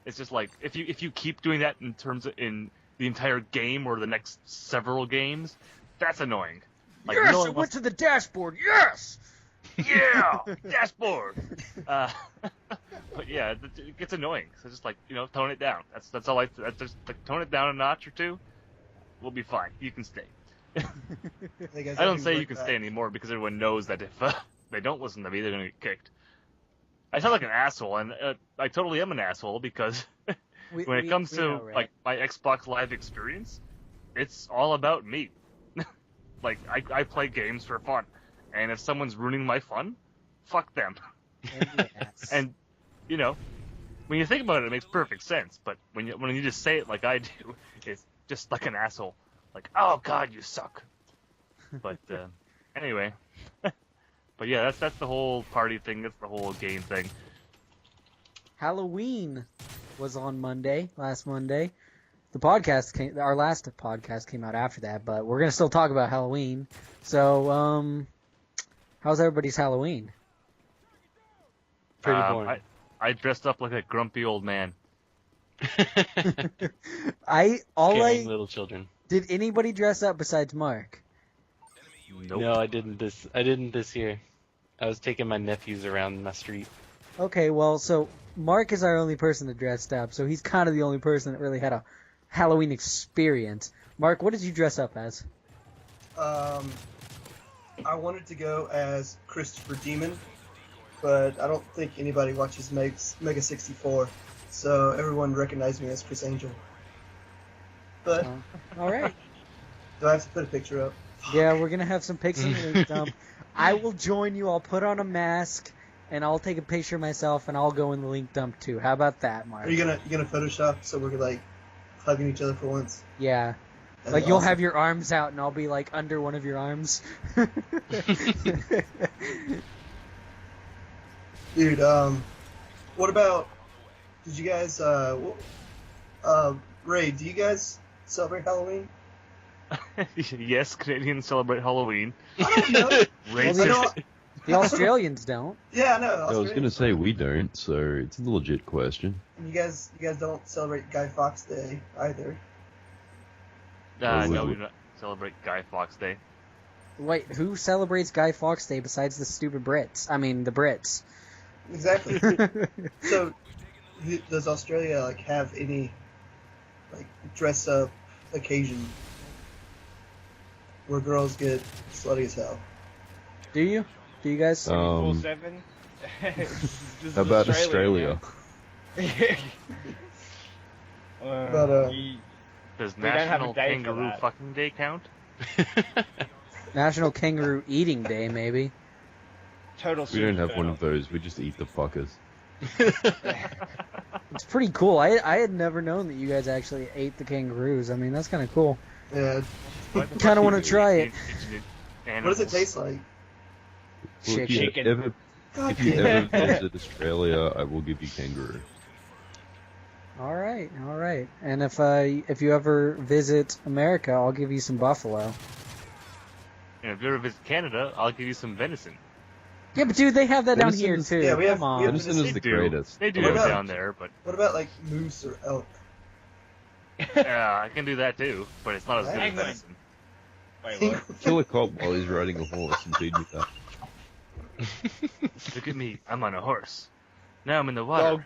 It's just like if you keep doing that in the entire game or the next several games, that's annoying. Like, Yes, no I one went to the dashboard. Yes. yeah, dashboard. But yeah, it gets annoying. So just like tone it down. That's all just like tone it down a notch or 2. We'll be fine. You can stay. Hey, guys, I don't do say like you can that. stay anymore because everyone knows that if they don't listen to me, they're gonna get kicked. I sound like an asshole, and I totally am an asshole because when it comes to know, right? like my Xbox Live experience, it's all about me. Like I play games for fun, and if someone's ruining my fun, fuck them. Yes. And when you think about it, it makes perfect sense. But when you just say it like I do, it's just like an asshole. Like, oh god, you suck. But anyway, but yeah, that's the whole party thing. That's the whole game thing. Halloween was on last Monday. our last podcast came out after that, but we're gonna still talk about Halloween. So, how's everybody's Halloween? Pretty boring. I dressed up like a grumpy old man. Scaring little children. Did anybody dress up besides Mark? Nope. No, I didn't this year. I was taking my nephews around my street. Okay, well, so Mark is our only person that dressed up, so he's kind of the only person that really had a Halloween experience. Mark, what did you dress up as? I wanted to go as Christopher Demon, but I don't think anybody watches Mega 64, so everyone recognized me as Chris Angel. But All right. do I have to put a picture up? Yeah, we're going to have some pics in the link dump. I will join you. I'll put on a mask, and I'll take a picture of myself, and I'll go in the link dump too. How about that, Mark? Are you gonna Photoshop so we're like hugging each other for once? Yeah. That'd Like be you'll awesome. have your arms out, and I'll be like under one of your arms. Dude, what about? Did you guys? Ray, do you guys celebrate Halloween? Yes, Canadians celebrate Halloween. I don't know. Racist. The Australians don't. Yeah, I know. I was gonna say we don't, so it's a legit question. You guys don't celebrate Guy Fawkes Day either. No, we don't celebrate Guy Fawkes Day. Wait, who celebrates Guy Fawkes Day besides the stupid Brits? I mean, the Brits. Exactly. So, does Australia like have any like dress up occasion where girls get slutty as hell? Do you? Do you guys? 24/7. How about Australia? But, Does We don't have a National day for Kangaroo that. Fucking Day count? National Kangaroo Eating Day, maybe. Total We don't have super one of those. We just eat the fuckers. It's pretty cool. I had never known that you guys actually ate the kangaroos. I mean, that's kind of cool. yeah. Kinda wanna try it. What does it taste like? Well, if Chicken. you ever, God if you damn. ever visit Australia, I will give you kangaroo. All right. And if you ever visit America, I'll give you some buffalo. And if you ever visit Canada, I'll give you some venison. Yeah, but dude, they have that down Venison here is- too. Yeah, we have- Come on. we have Venison is the do. greatest. They do What have about- down there, but What about like moose or elk? yeah, I can do that too. But it's not as good as Hang on. venison. Wait, what? Kill a cop while he's riding a horse and feed me that. Look at me, I'm on a horse. Now I'm in the water.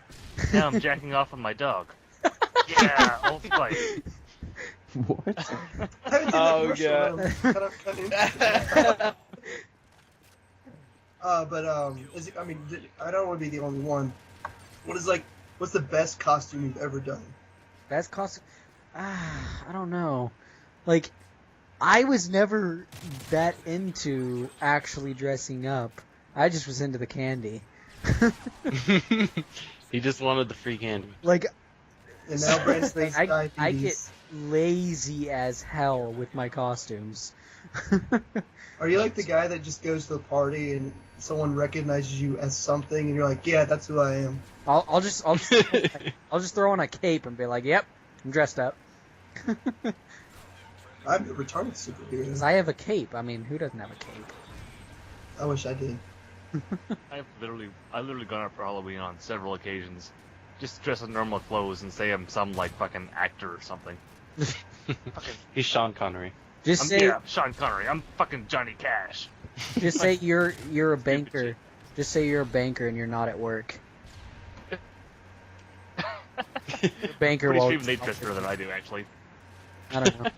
Now I'm jacking off on my dog. Yeah, I'll fight. What? I haven't seen that Oh, commercial God. in cut in. But is it, I mean, I don't want to be the only one. What's the best costume you've ever done? Best costume? I don't know. Like, I was never that into actually dressing up. I just was into the candy. He just wanted the free candy. Like, And now Brandon has I diabetes. get lazy as hell with my costumes. Are you like the guy that just goes to the party and someone recognizes you as something and you're like, yeah, that's who I am? I'll just throw on a cape and be like, "Yep, I'm dressed up." I'm a retarded 'Cause superhero. I have a cape. I mean, who doesn't have a cape? I wish I did. I've literally gone out for Halloween on several occasions. Just dress in normal clothes and say I'm some like fucking actor or something. He's Sean Connery. Just I'm say, Sean Connery. I'm fucking Johnny Cash. just say you're a banker. Just say you're a banker and you're not at work. Banker Pretty while sure even they dress better than I do, actually. I don't know.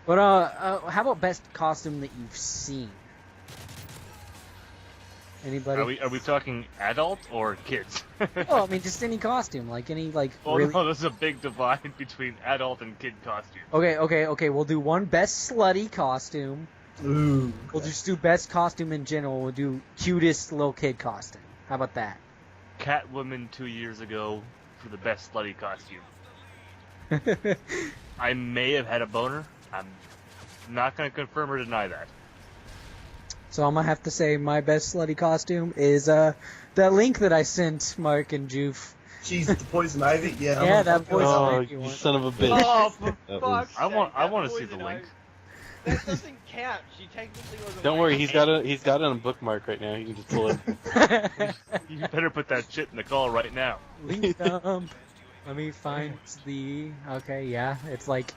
But how about best costume that you've seen? Anybody? Are we talking adult or kids? Oh, I mean, just any costume, like any like. Oh really... no, there's a big divide between adult and kid costume. Okay. We'll do one best slutty costume. Ooh. We'll just do best costume in general. We'll do cutest little kid costume. How about that? Catwoman 2 years ago for the best slutty costume. I may have had a boner. I'm not going to confirm or deny that. So I'm gonna have to say my best slutty costume is that link that I sent Mark and Joof Jeez, the poison ivy. Yeah. Yeah, I'm that poison Oh, ivy you one. son of a bitch. Oh, for That fuck's was- sake! I want that to see the poison link. ivy- That doesn't count. She technically wasn't. Don't worry, he's wearing got it on a bookmark right now. You can just pull it. You better put that shit in the call right now. Link dump. Let me find the. Okay, yeah, it's like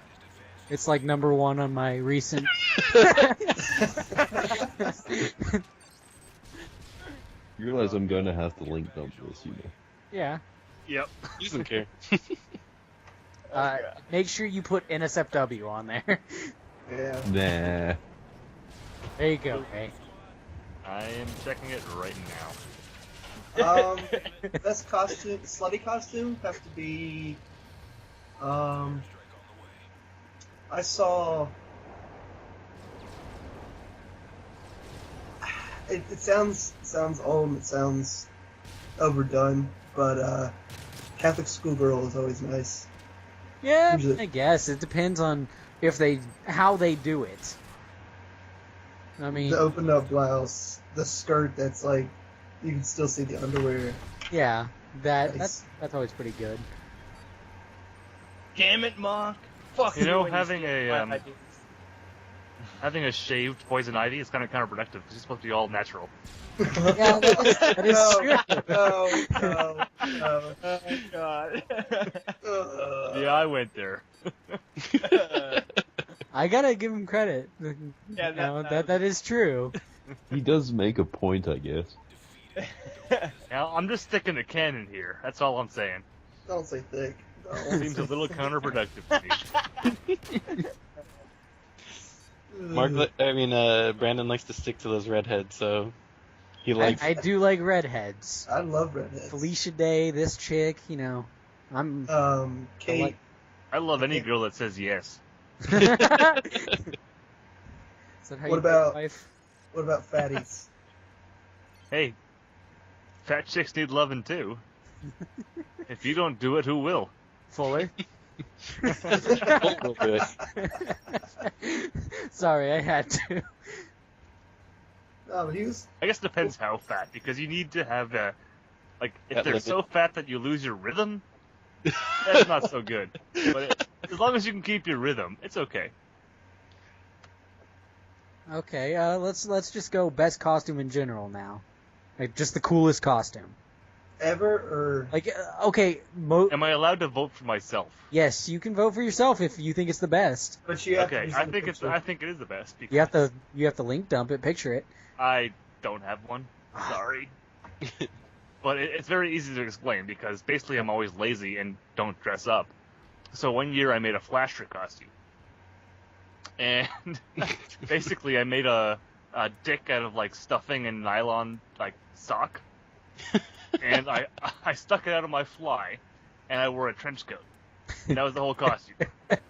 number one on my recent. You realize I'm going to have to link dump this, you know. Yeah. Yep. He doesn't care. Make sure you put NSFW on there. Yeah. Nah. There you go. Hey. I am checking it right now. Best costume, slutty costume, has to be. I saw. It sounds old. It sounds overdone, but Catholic schoolgirl is always nice. Yeah, Usually- I guess it depends on how they do it. I mean, The opened up blouse, the skirt that's like you can still see the underwear. yeah, Nice. that's always pretty good. Damn it, Mark! Fuck You know, when having steal a, my ideas. Having a shaved poison ivy is kind of counterproductive because it's supposed to be all natural. Yeah, that is true. No. Oh god. Yeah, I went there. I gotta give him credit. Yeah, that is true. He does make a point, I guess. Now, I'm just sticking to canon here. That's all I'm saying. Don't say thick. Seems a little counterproductive to me. Brandon likes to stick to those redheads, so he likes. I do like redheads. I love redheads. Felicia Day, this chick, I'm. Kate. I love any girl that says yes. Is that how What you about- wife? What about fatties? Hey, fat chicks need loving too. If you don't do it, who will? Fuller? We'll do it. Sorry, I had to. No, but he was. I guess it depends how fat, because you need to have if That they're limit. so fat that you lose your rhythm, that's not so good. But as long as you can keep your rhythm, it's okay. Okay, let's just go best costume in general now. Like, just the coolest costume. Ever or Like, okay, Am I allowed to vote for myself? yes, you can vote for yourself if you think it's the best. but you have Okay, to. I think it is the best. Because You have to link dump it, picture it. I don't have one. Sorry. But it's very easy to explain because basically I'm always lazy and don't dress up. So one year I made a Flasher costume. And basically I made a dick out of like stuffing and nylon like sock. And I stuck it out of my fly and I wore a trench coat. And that was the whole costume. And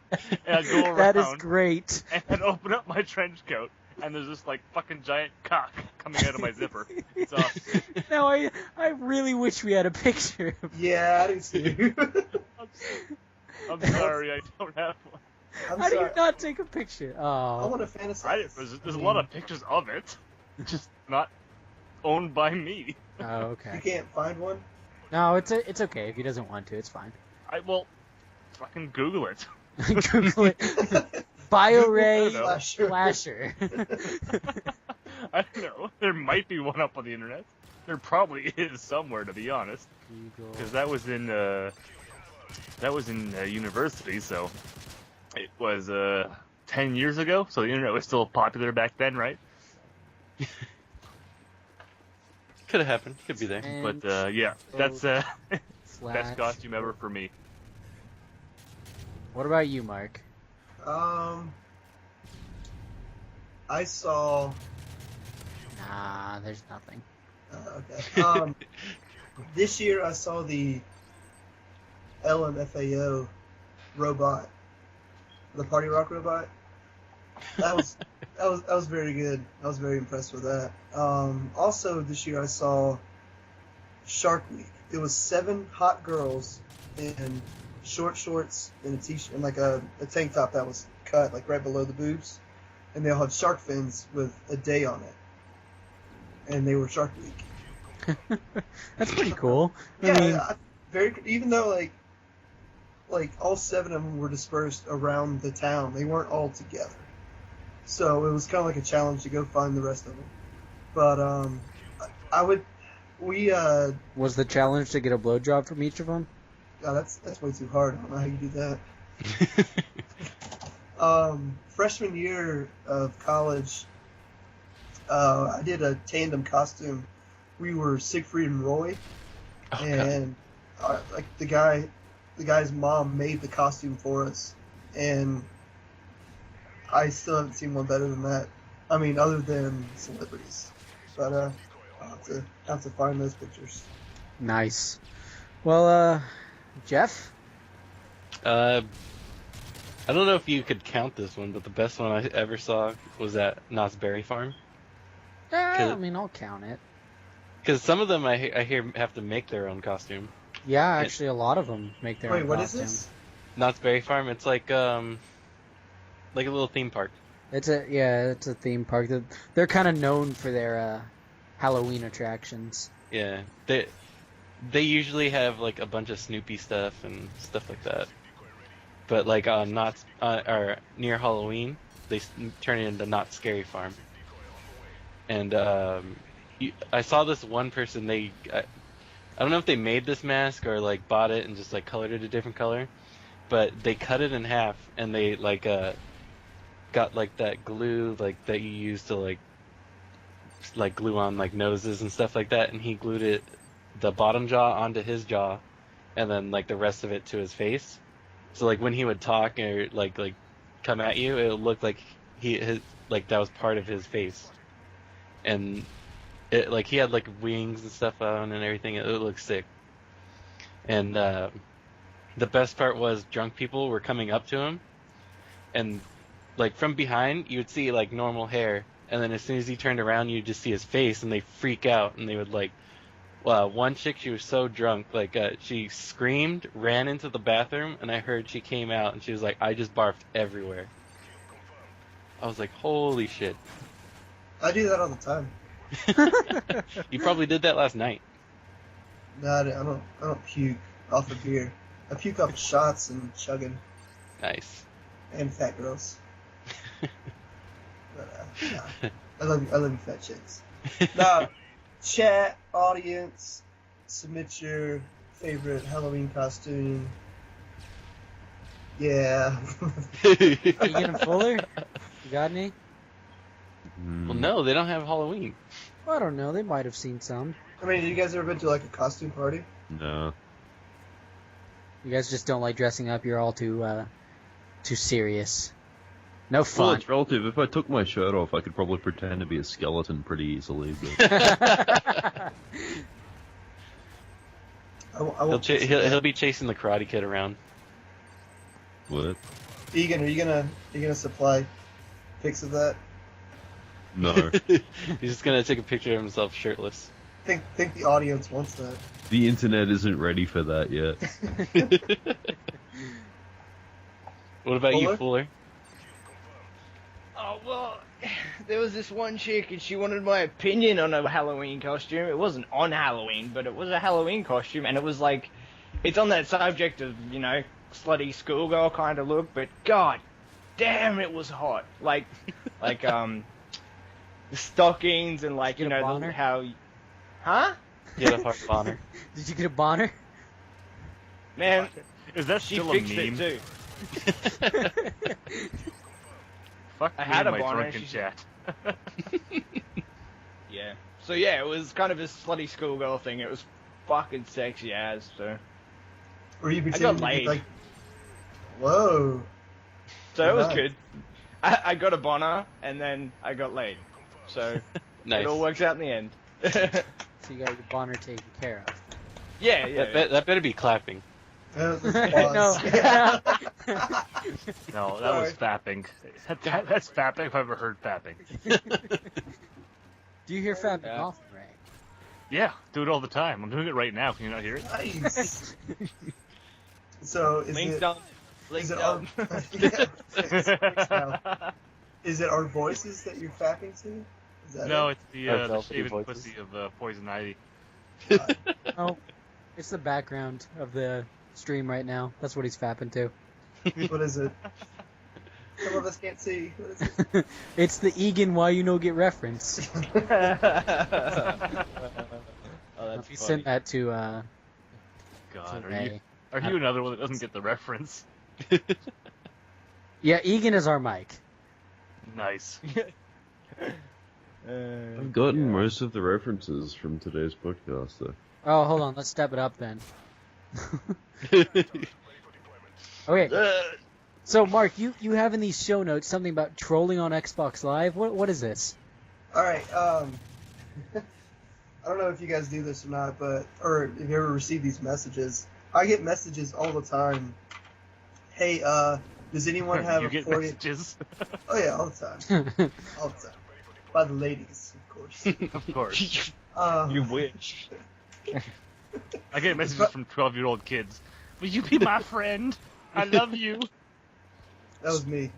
I'd go around That is great. and I'd open up my trench coat and there's this like fucking giant cock coming out of my zipper. It's awesome. Now I really wish we had a picture. Yeah, I do too. I'm sorry, I don't have one. I'm How do sorry. you not take a picture? I Oh, want to fantasize. There's a lot of pictures of it, just not owned by me. oh, You okay. can't find one. No, it's okay if he doesn't want to. It's fine. Fucking Google it. Google it. BioRay No. Flasher. I don't know. There might be one up on the internet. There probably is somewhere, to be honest, Google. because that was in university, so it was 10 years ago. So the internet was still popular back then, right? Could have happened. Could be there. And But yeah, that's best Flash. costume ever for me. What about you, Mark? I saw. Nah, there's nothing. Okay. This year I saw the LMFAO robot, the Party Rock robot. That was very good. I was very impressed with that. Also this year I saw Shark Week. It was 7 hot girls in short shorts and a t-shirt and like a tank top that was cut like right below the boobs, and they all had shark fins with a day on it, and they were Shark Week. That's pretty cool. I Yeah, mean, even though like all 7 of them were dispersed around the town, they weren't all together. So it was kind of like a challenge to go find the rest of them. But Was the challenge to get a blowjob from each of them? God, that's way too hard. I don't know how you do that. Freshman year of college, I did a tandem costume. We were Siegfried and Roy, and like the guy's mom made the costume for us, and I still haven't seen one better than that. I mean, other than celebrities, but I'll have to find those pictures. Nice. Well, Jeff? I don't know if you could count this one, but the best one I ever saw was at Knott's Berry Farm. I mean, I'll count it. Because some of them I hear have to make their own costume. Yeah, actually, a lot of them make their own Wait, what costume. is this? Knott's Berry Farm, it's like a little theme park. It's a theme park. They're kind of known for their Halloween attractions. Yeah, they usually have like a bunch of Snoopy stuff and stuff like that. But like on Knott's or near Halloween, they turn it into Knott's Scary Farm. And I saw this one person. I don't know if they made this mask or like bought it and just like colored it a different color, but they cut it in half and they like got like that glue like that you use to like glue on like noses and stuff like that, and he glued the bottom jaw onto his jaw, and then like the rest of it to his face. So like when he would talk or like come at you, it would look like that was part of his face, and it like he had like wings and stuff on and everything. It looked sick. And the best part was drunk people were coming up to him, and like from behind you would see like normal hair, and then as soon as he turned around you'd just see his face, and they freak out, and they would like. Well, one chick, she was so drunk, like, she screamed, ran into the bathroom, and I heard she came out, and she was like, I just barfed everywhere. I was like, holy shit. I do that all the time. You probably did that last night. No, I don't puke off of beer. I puke off of shots and chugging. Nice. And fat girls. But, nah. I love you fat chicks. No. Chat, audience, submit your favorite Halloween costume. Yeah. Are you getting fuller? You got any? Well, no, they don't have Halloween. Well, I don't know. They might have seen some. I mean, have you guys ever been to like a costume party? No. You guys just don't like dressing up. You're all too serious. No Well, fun. it's relative. If I took my shirt off, I could probably pretend to be a skeleton pretty easily. But... He'll be chasing the Karate Kid around. What? Egan, are you gonna supply pics of that? No. He's just gonna take a picture of himself shirtless. Think the audience wants that. The internet isn't ready for that yet. What about you, Fuller? Fuller? Oh, well, there was this one chick, and she wanted my opinion on a Halloween costume. It wasn't on Halloween, but it was a Halloween costume, and it was like, it's on that subject of, you know, slutty schoolgirl kind of look, but god damn, it was hot. Like, the stockings and, like, Did you you get a know, boner? how... Huh? Get a hard boner. Did you get a bonner? Man, Is that she still a fixed meme? it, too. Fuck I me had and a my boner, drunken she- chat. Yeah. So, yeah, it was kind of a slutty schoolgirl thing. It was fucking sexy as, so... Or you I got pretend to be laid. like, whoa. So it was Nice. good. I got a boner, and then I got laid. So Nice. it all works out in the end. So you got your bonner taken care of. yeah. That better be clapping. Pause. No. No, that was fapping. That's fapping if I've ever heard fapping. Do you hear Fab Yeah. often, Ray? Yeah, do it all the time. I'm doing it right now. Can you not hear it? Nice. So is Link's it? done. Is Link's it our? done. Yeah, thanks, now. Is it our voices that you're fapping to? Is that No, it? it's the Velvety shaven voices. pussy of Poison Ivy. Oh, It's the background of the stream right now. That's what he's fapping to. What is it? Some of us can't see. What is it? It's the Egan why you no get reference. Oh, that's If you funny. send that to God, Ray. are you another one that doesn't get the reference? Yeah, Egan is our mic. Nice. I've gotten most of the references from today's podcast, though. Oh, hold on. Let's step it up then. Okay. So, Mark, you have in these show notes something about trolling on Xbox Live. What is this? All right. I don't know if you guys do this or not, or if you ever receive these messages. I get messages all the time. Hey, does anyone have you a get 40? messages? Oh yeah, all the time. All the time. By the ladies, of course. Of course. You wish. I get messages from 12-year-old kids. Will you be my friend? I love you. That was me.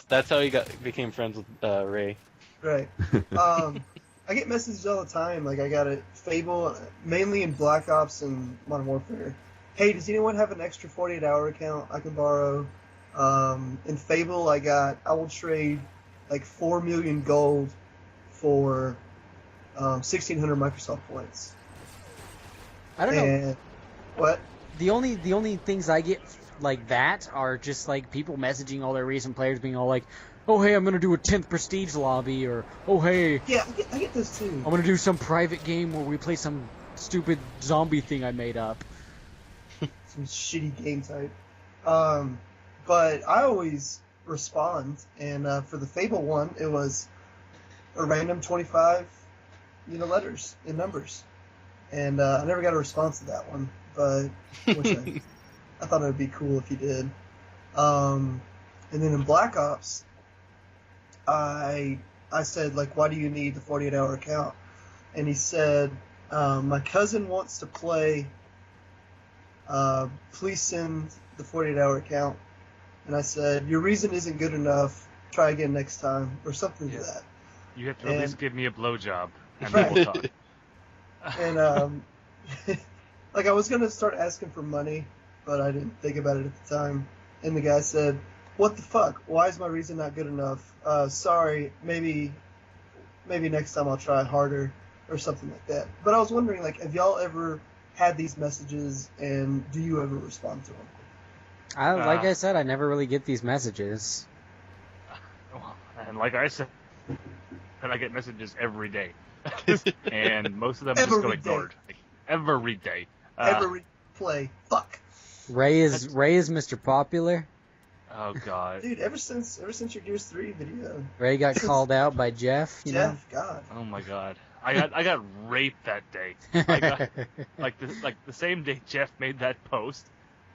That's how he became friends with Ray. Right. I get messages all the time. Like I got a Fable, mainly in Black Ops and Modern Warfare. Hey, does anyone have an extra 48-hour account I can borrow? In Fable, I will trade like 4 million gold for 1,600 Microsoft points. I don't know. And what? The only things I get like that are just like people messaging all their recent players being all like, oh hey, I'm gonna do a 10th prestige lobby, or oh hey, Yeah, I get those too. I'm gonna do some private game where we play some stupid zombie thing I made up. Some shitty game type. But I always respond, and for the Fable one, it was a random 25, letters and numbers, and I never got a response to that one, but I thought it would be cool if you did. And then in Black Ops, I said, like, why do you need the 48-hour account? And he said, my cousin wants to play. Please send the 48-hour account. And I said, your reason isn't good enough. Try again next time, or something to that. You have to at least give me a blowjob, and Right. then we'll talk. And like I was gonna start asking for money, but I didn't think about it at the time. And the guy said, "What the fuck? Why is my reason not good enough? Sorry, maybe next time I'll try harder," or something like that. But I was wondering, like, have y'all ever had these messages, and do you ever respond to them? Like I said, I never really get these messages. And like I said, I get messages every day. And most of them Every just go day. ignored. Like, every day. Every play, fuck, Ray is Mr. Popular. Oh god. dude. Ever since your Gears 3 video, Ray got called out by Jeff. You Jeff, God, Oh my god. I got raped that day. I got like the same day Jeff made that post.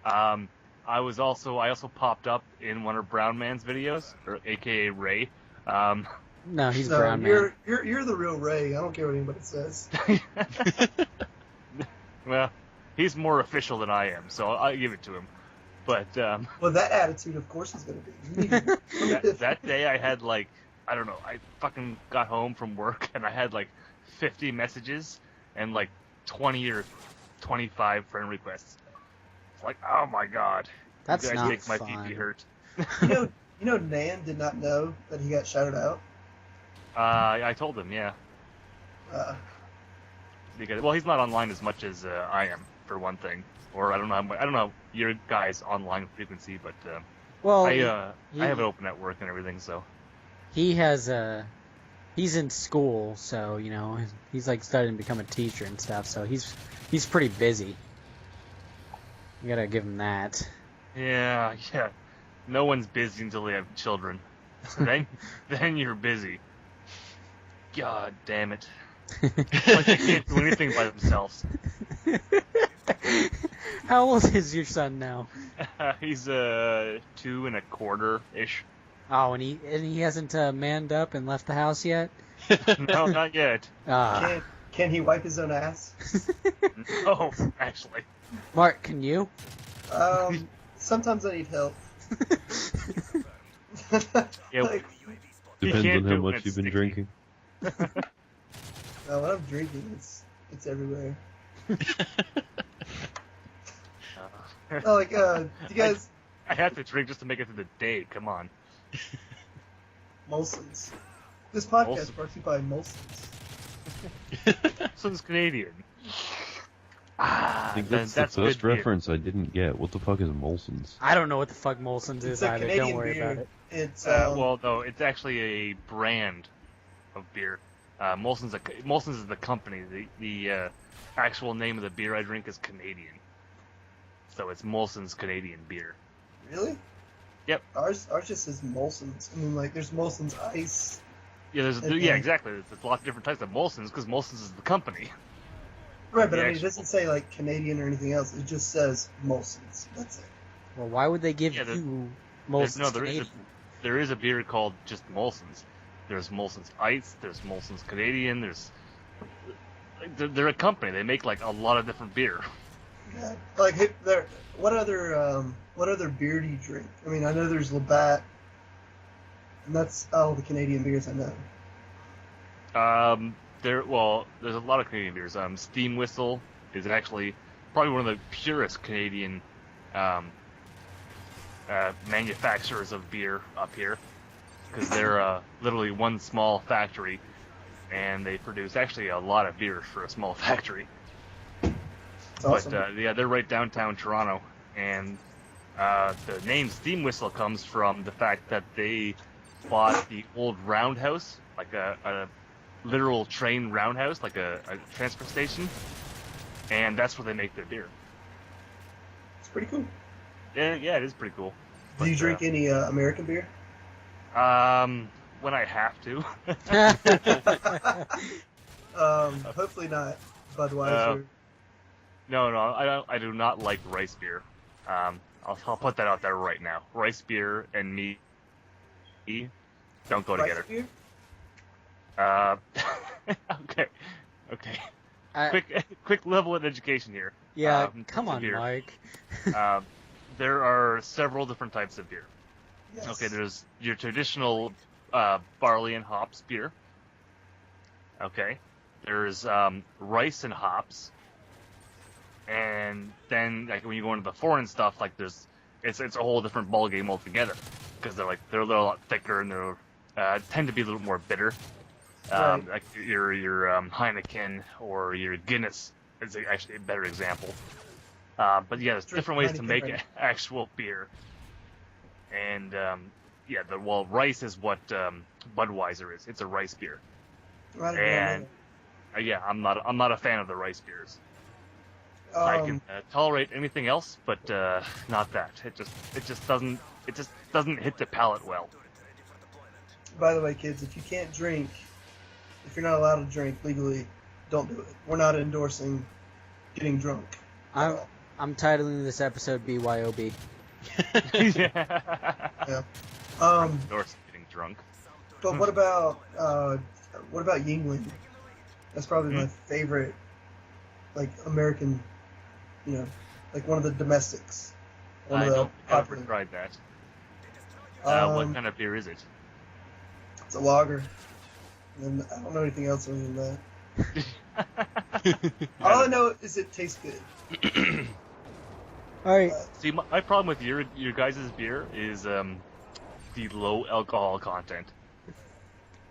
I also popped up in one of Brown Man's videos, or AKA Ray. No, he's so Brown Man. you're the real Ray. I don't care what anybody says. Well, he's more official than I am, so I give it to him. But Well, that attitude, of course, is going to be. that day I had like, I don't know, I fucking got home from work and I had like 50 messages and like 20 or 25 friend requests. It's like, oh my god, That's you guys not make my fun. PP hurt. you know, Nan did not know that he got shouted out. I told him, yeah, because he's not online as much as I am, for one thing. Or I don't know your guys' online frequency, but Well, I he- have it open at work and everything, so. he has he's in school, so he's like studying to become a teacher and stuff. So he's pretty busy. You gotta give him that. Yeah. No one's busy until they have children. So then you're busy. God damn it. Like they can't do anything by themselves. How old is your son now? He's 2 1/4-ish. Oh, and he hasn't manned up and left the house yet. No, not yet. Ah, Can he wipe his own ass? No, actually. Mark, can you? Sometimes I need help. Yeah, Like, He Depends can't on do how it when much it's you've been sticky. drinking. when I'm drinking, it's It's everywhere. Uh, Oh, like, do you guys... I have to drink just to make it through the day. Come on. Molson's. This podcast Molson. is brought to you by Molson's. Someone's Canadian. I think that's the first reference I didn't get. What the fuck is Molson's? I don't know what the fuck Molson's It's is a either. Canadian Don't worry beer. about it. It's, Well, no, it's actually a brand of beer. Molson's is the company. The actual name of the beer I drink is Canadian. So it's Molson's Canadian beer. Really? Yep. Ours just says Molson's. I mean, like, there's Molson's Ice. Yeah, Okay. exactly. There's lots of different types of Molson's because Molson's is the company. Right, but The I mean, it actual- doesn't say, like, Canadian or anything else. It just says Molson's. That's it. Well, why would they give Yeah, you There's- Molson's no, Canadian? there is a beer called just Molson's. There's Molson's Ice. There's Molson's Canadian. They're a company. They make like a lot of different beer. Yeah. Like, what other beer do you drink? I mean, I know there's Labatt, and that's all the Canadian beers I know. There's a lot of Canadian beers. Steam Whistle is actually probably one of the purest Canadian manufacturers of beer up here, because they're literally one small factory, and they produce actually a lot of beer for a small factory. It's awesome. But yeah, they're right downtown Toronto, and the name Steam Whistle comes from the fact that they bought the old roundhouse, like a literal train roundhouse, like a transfer station, and that's where they make their beer. It's pretty cool. Yeah, it is pretty cool. Do you drink any American beer? When I have to. Hopefully not Budweiser. No, I do not like rice beer. I'll put that out there right now. Rice beer and me don't go Rice together. beer? Okay. I- Quick level of education here. Yeah, in come terms of on, beer. Mike. There are several different types of beer. Yes. Okay, there's your traditional barley and hops beer. Okay, there's rice and hops, and then like when you go into the foreign stuff, like it's a whole different ball game altogether, because they're a little lot thicker and they tend to be a little more bitter. Right. Like your Heineken or your Guinness is actually a better example. But yeah, there's Drink different ways to Heineken make right actual beer. And rice is what Budweiser is. It's a rice beer. Right, And yeah, I'm not a fan of the rice beers. I can tolerate anything else, but not that. It just doesn't hit the palate well. By the way, kids, if you can't drink, if you're not allowed to drink legally, don't do it. We're not endorsing getting drunk. I'm titling this episode BYOB. Yeah. Endorse getting drunk. But what about Yingling? That's probably my favorite, like, American, like one of the domestics. One I of the don't ever popular. tried that. What Um, kind of beer is it? It's a lager. And I don't know anything else other than that. All I know is it tastes good. All right. See, my problem with your guys' beer is the low alcohol content.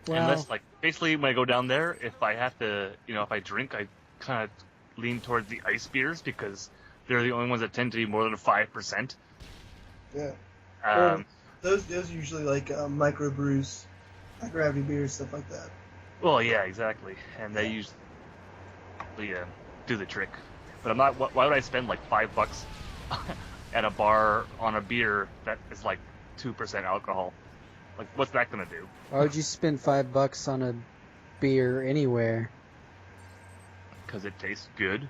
Well, Unless, like, basically when I go down there, if I have to, if I drink, I kind of lean towards the ice beers because they're the only ones that tend to be more than 5%. Yeah. Um, Those usually like microbrews, high gravity beers, stuff like that. well, yeah, exactly, and they usually do the trick. But I'm not. Why would I spend like $5 at a bar on a beer that is like 2% alcohol? Like, what's that gonna do? why would you spend $5 on a beer anywhere? Because it tastes good.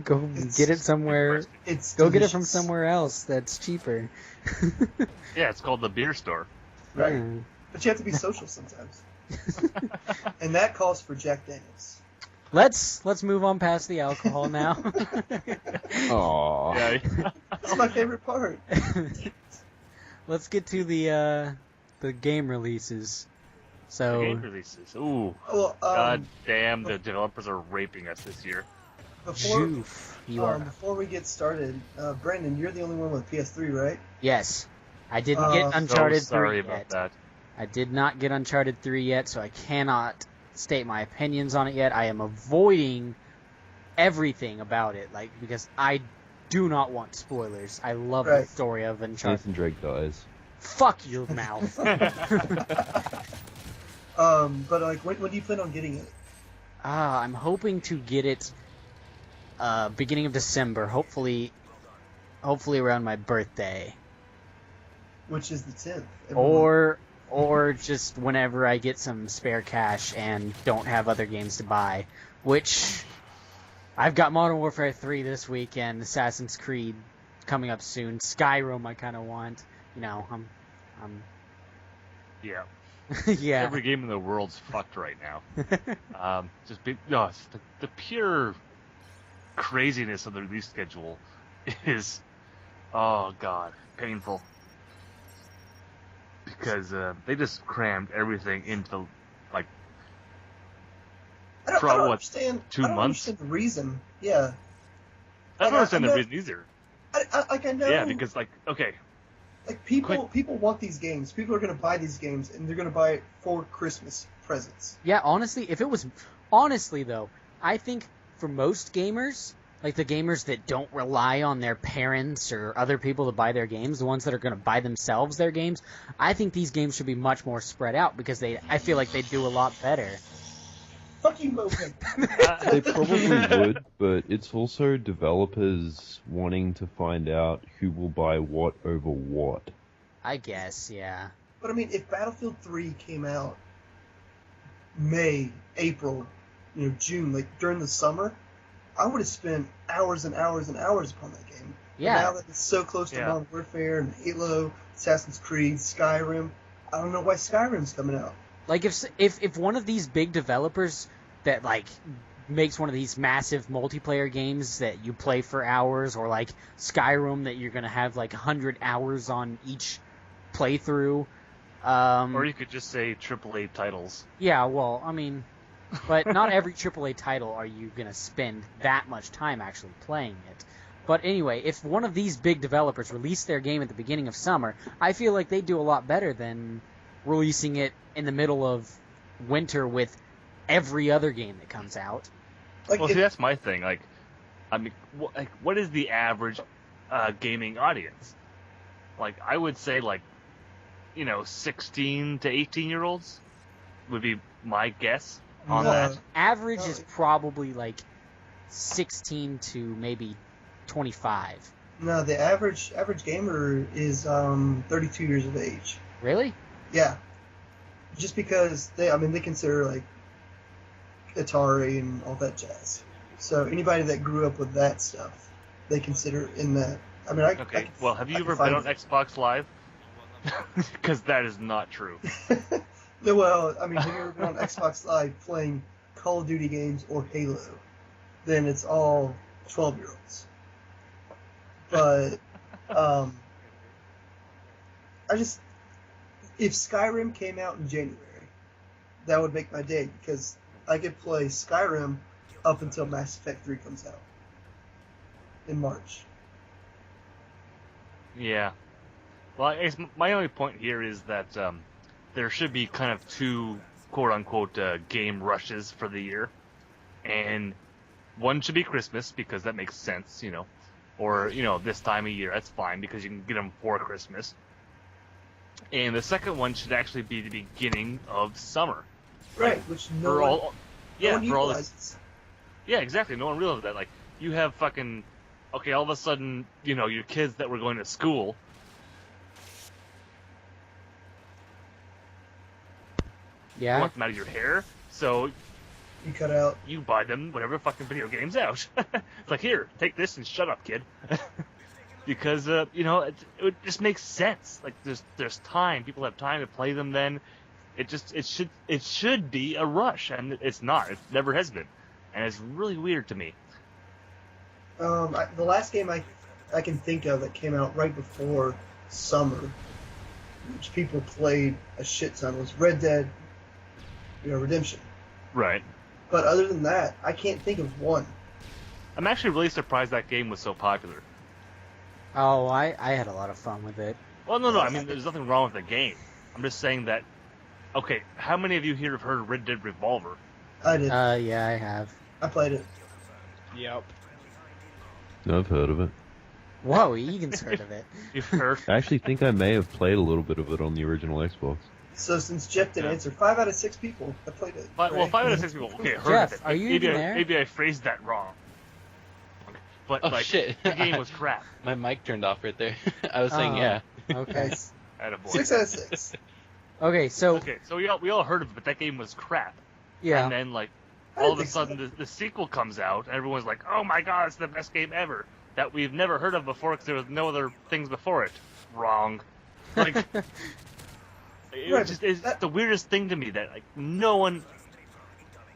Go get it somewhere. It's Go get it from delicious. somewhere else that's cheaper. Yeah, it's called the beer store. Right. Yeah. But you have to be social sometimes. And that calls for Jack Daniels. Let's move on past the alcohol now. Aww. Yeah. That's my favorite part. Let's get to the game releases. So game releases. Ooh, Well, god damn, the developers are raping us this year. before we get started, Brandon, you're the only one with PS3, right? yes, I didn't get Uncharted so sorry 3 about yet. that. I did not get Uncharted 3 yet, so I cannot state my opinions on it yet. I am avoiding everything about it, because I do not want spoilers. I love the story of Uncharted. Nathan Drake dies. Fuck your mouth. But like, when do you plan on getting it? I'm hoping to get it beginning of December, hopefully around my birthday. Which is the 10th. Or just whenever I get some spare cash and don't have other games to buy, which I've got Modern Warfare 3 this weekend, Assassin's Creed coming up soon, Skyrim I kind of want. I'm Yeah. yeah. Every game in the world's fucked right now. It's the pure craziness of the release schedule is, oh god, painful. Because they just crammed everything into I don't understand. 2 months? I don't understand the reason. Yeah. I don't understand the reason either. I know. Yeah, because okay. Like people want these games. People are gonna buy these games, and they're gonna buy it for Christmas presents. Yeah, honestly, though, I think for most gamers, like the gamers that don't rely on their parents or other people to buy their games, the ones that are going to buy themselves their games, I think these games should be much more spread out because I feel like they do a lot better. Fuck you, Moped. They probably would, but it's also developers wanting to find out who will buy what over what. I guess, yeah. But I mean, if Battlefield 3 came out May, April, June, like during the summer, I would have spent hours and hours and hours upon that game. Yeah. But now that it's so close to Modern Warfare and Halo, Assassin's Creed, Skyrim, I don't know why Skyrim's coming out. Like if one of these big developers that makes one of these massive multiplayer games that you play for hours, or like Skyrim that you're gonna have 100 hours on each playthrough, or you could just say AAA titles. Yeah, well, I mean, but not every AAA title are you gonna spend that much time actually playing it. But anyway, if one of these big developers release their game at the beginning of summer, I feel like they do a lot better than releasing it in the middle of winter with every other game that comes out. See, that's my thing. What is the average gaming audience? I would say 16 to 18-year-olds would be my guess on that. Average is probably 16 to maybe 25. No, the average gamer is 32 years of age. Really? Yeah. Just because they consider Atari and all that jazz. So anybody that grew up with that stuff, they consider in that. I mean, have you ever been on Xbox Live? Because that is not true. No, well, I mean, have you ever been on Xbox Live playing Call of Duty games or Halo? Then it's all 12-year-olds. But if Skyrim came out in January, that would make my day because I could play Skyrim up until Mass Effect 3 comes out in March. Yeah. Well, I guess my only point here is that there should be kind of two quote-unquote game rushes for the year. And one should be Christmas because that makes sense, Or, this time of year, that's fine because you can get them for Christmas. And the second one should actually be the beginning of summer. Right, which no one utilizes. Yeah, exactly. No one realizes that. You have fucking... Okay, all of a sudden, your kids that were going to school... Yeah. You want them out of your hair, so... You cut out. You buy them whatever fucking video game's out. It's here, take this and shut up, kid. Because, it just makes sense. There's time. People have time to play them then. It should be a rush, and it's not. It never has been. And it's really weird to me. The last game I can think of that came out right before summer, which people played a shit ton, was Red Dead Redemption. Right. But other than that, I can't think of one. I'm actually really surprised that game was so popular. Oh, I had a lot of fun with it. Well, no, I mean, there's nothing wrong with the game. I'm just saying that, okay, how many of you here have heard of Red Dead Revolver? I did. Yeah, I have. I played it. Yep. No, I've heard of it. Whoa, Egan's heard of it. You've heard? I actually think I may have played a little bit of it on the original Xbox. So since Jeff didn't answer, 5 out of 6 people have played it. Well, right? 5 out of 6 people, okay, heard Jeff, of it. are you maybe even there? Maybe I phrased that wrong. But, Oh, like, shit. the game was crap. My mic turned off right there. I was saying Oh. yeah. Okay. Nice. Attaboy. 6 out of 6. Okay, so Okay, so we all heard of it, but that game was crap. yeah. And then, like, I all don't of a think so. sudden, the sequel comes out, and everyone's like, oh my god, it's the best game ever. That we've never heard of before because there was no other things before it. Wrong. Like, it's the weirdest thing to me that, like, no one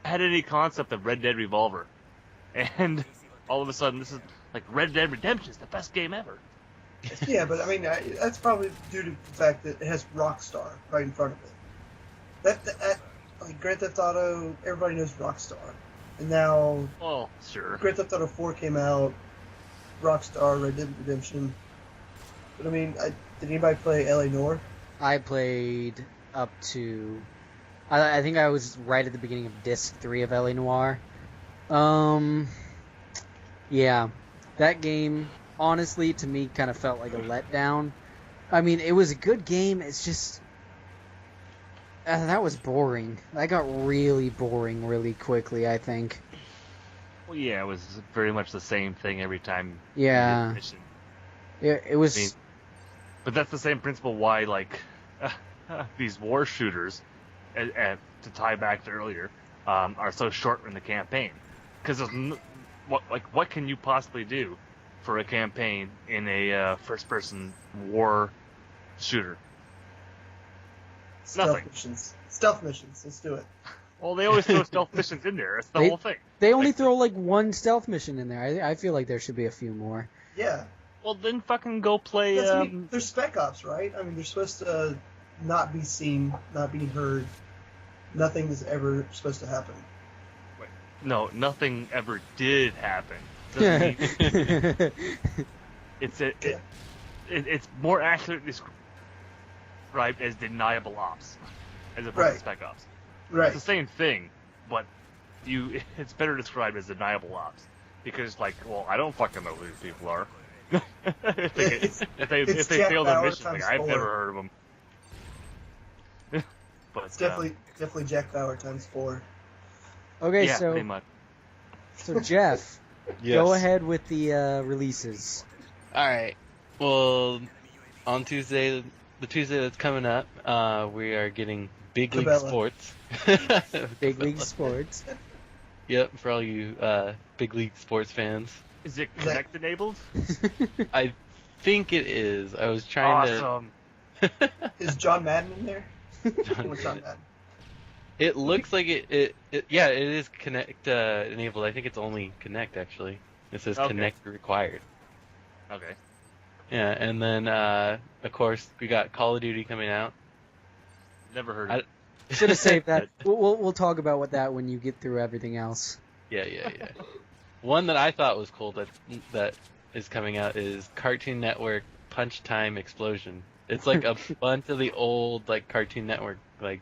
had any concept of Red Dead Revolver. And all of a sudden, this is, like, Red Dead Redemption is the best game ever. Yeah, but I mean, that's probably due to the fact that it has Rockstar right in front of it. That like Grand Theft Auto, everybody knows Rockstar. And now Well, sure. Grand Theft Auto 4 came out, Rockstar, Red Dead Redemption. But I mean, did anybody play LA Noire? I played up to. I think I was right at the beginning of Disc 3 of LA Noire. Yeah, that game, honestly, to me, kind of felt like a letdown. I mean, it was a good game. It's just that was boring. That got really boring really quickly, I think. Well, yeah, it was very much the same thing every time. Yeah. You did a mission. It was. I mean, but that's the same principle why, like, these war shooters, to tie back to earlier, are so short in the campaign. Because what can you possibly do for a campaign in a first-person war shooter? Nothing. Stealth missions. Let's do it. Well, they always throw stealth missions in there. That's the whole thing. They only Like, throw like one stealth mission in there. I feel like there should be a few more. Yeah. Well, then fucking go play. Because, I mean, they're Spec Ops, right? I mean, they're supposed to not be seen, not be heard. Nothing is ever supposed to happen. No, nothing ever did happen. Doesn't mean- it's more accurately described as deniable ops, as opposed Right. to Spec Ops. Right. It's the same thing, but it's better described as deniable ops because, like, well, I don't fucking know who these people are. if they Jack failed a Bauer mission, like, times I've 4. never heard of them. But It's definitely Jack Bauer times 4. Okay, yeah, so pretty much. Jeff, Yes. go ahead with the releases. All right. Well, on Tuesday, the Tuesday that's coming up, we are getting Big League Cabela. Sports. Big League Sports. Yep, for all you Big League Sports fans. Is it Connect enabled? I think it is. I was trying Awesome. Is John Madden in there? What's John Madden? It looks like it yeah, it is Connect enabled. I think it's only Connect actually. It says Okay. Connect required. Okay. Yeah, and then of course we got Call of Duty coming out. Never heard of it. Should have saved that. We'll talk about that when you get through everything else. Yeah. One that I thought was cool that is coming out is Cartoon Network Punch Time Explosion. It's like a bunch of the old like Cartoon Network like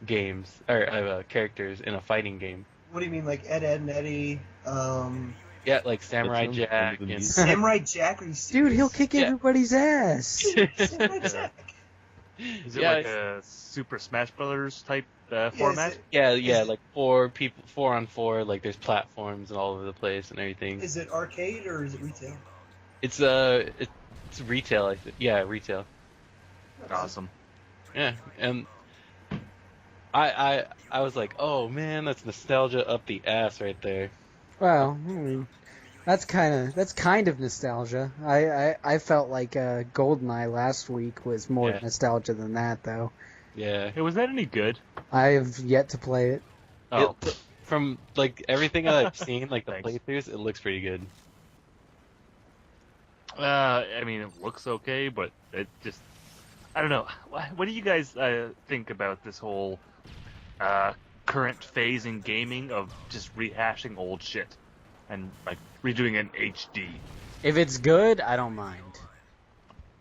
games or characters in a fighting game. What do you mean, like Ed, and Eddie? Yeah, like Samurai sounds Jack kind of and Samurai Jack? Are you Dude, serious? he'll kick Yeah. everybody's ass. Samurai Jack. Is it Yeah, like a Super Smash Brothers type format? yeah, like 4 people, 4 on 4. Like there's platforms and all over the place and everything. Is it arcade or is it retail? It's retail. I think. Yeah, retail. Awesome. Yeah, and I was like, oh man, that's nostalgia up the ass right there. Well, I mean, that's kind of nostalgia. I felt like GoldenEye last week was more Yeah. nostalgia than that, though. Yeah. Hey, was that any good? I have yet to play it. Oh, From like everything that I've seen, like the Thanks. playthroughs, it looks pretty good. I mean, it looks okay, but it just—I don't know. What do you guys think about this whole current phase in gaming of just rehashing old shit and like redoing it in HD. If it's good, I don't mind.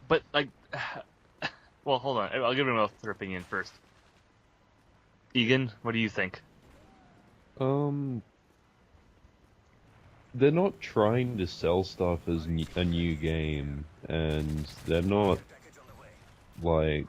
But like, well, hold on. I'll give everyone else their opinion first. Egan, what do you think? They're not trying to sell stuff as a new game, and they're not like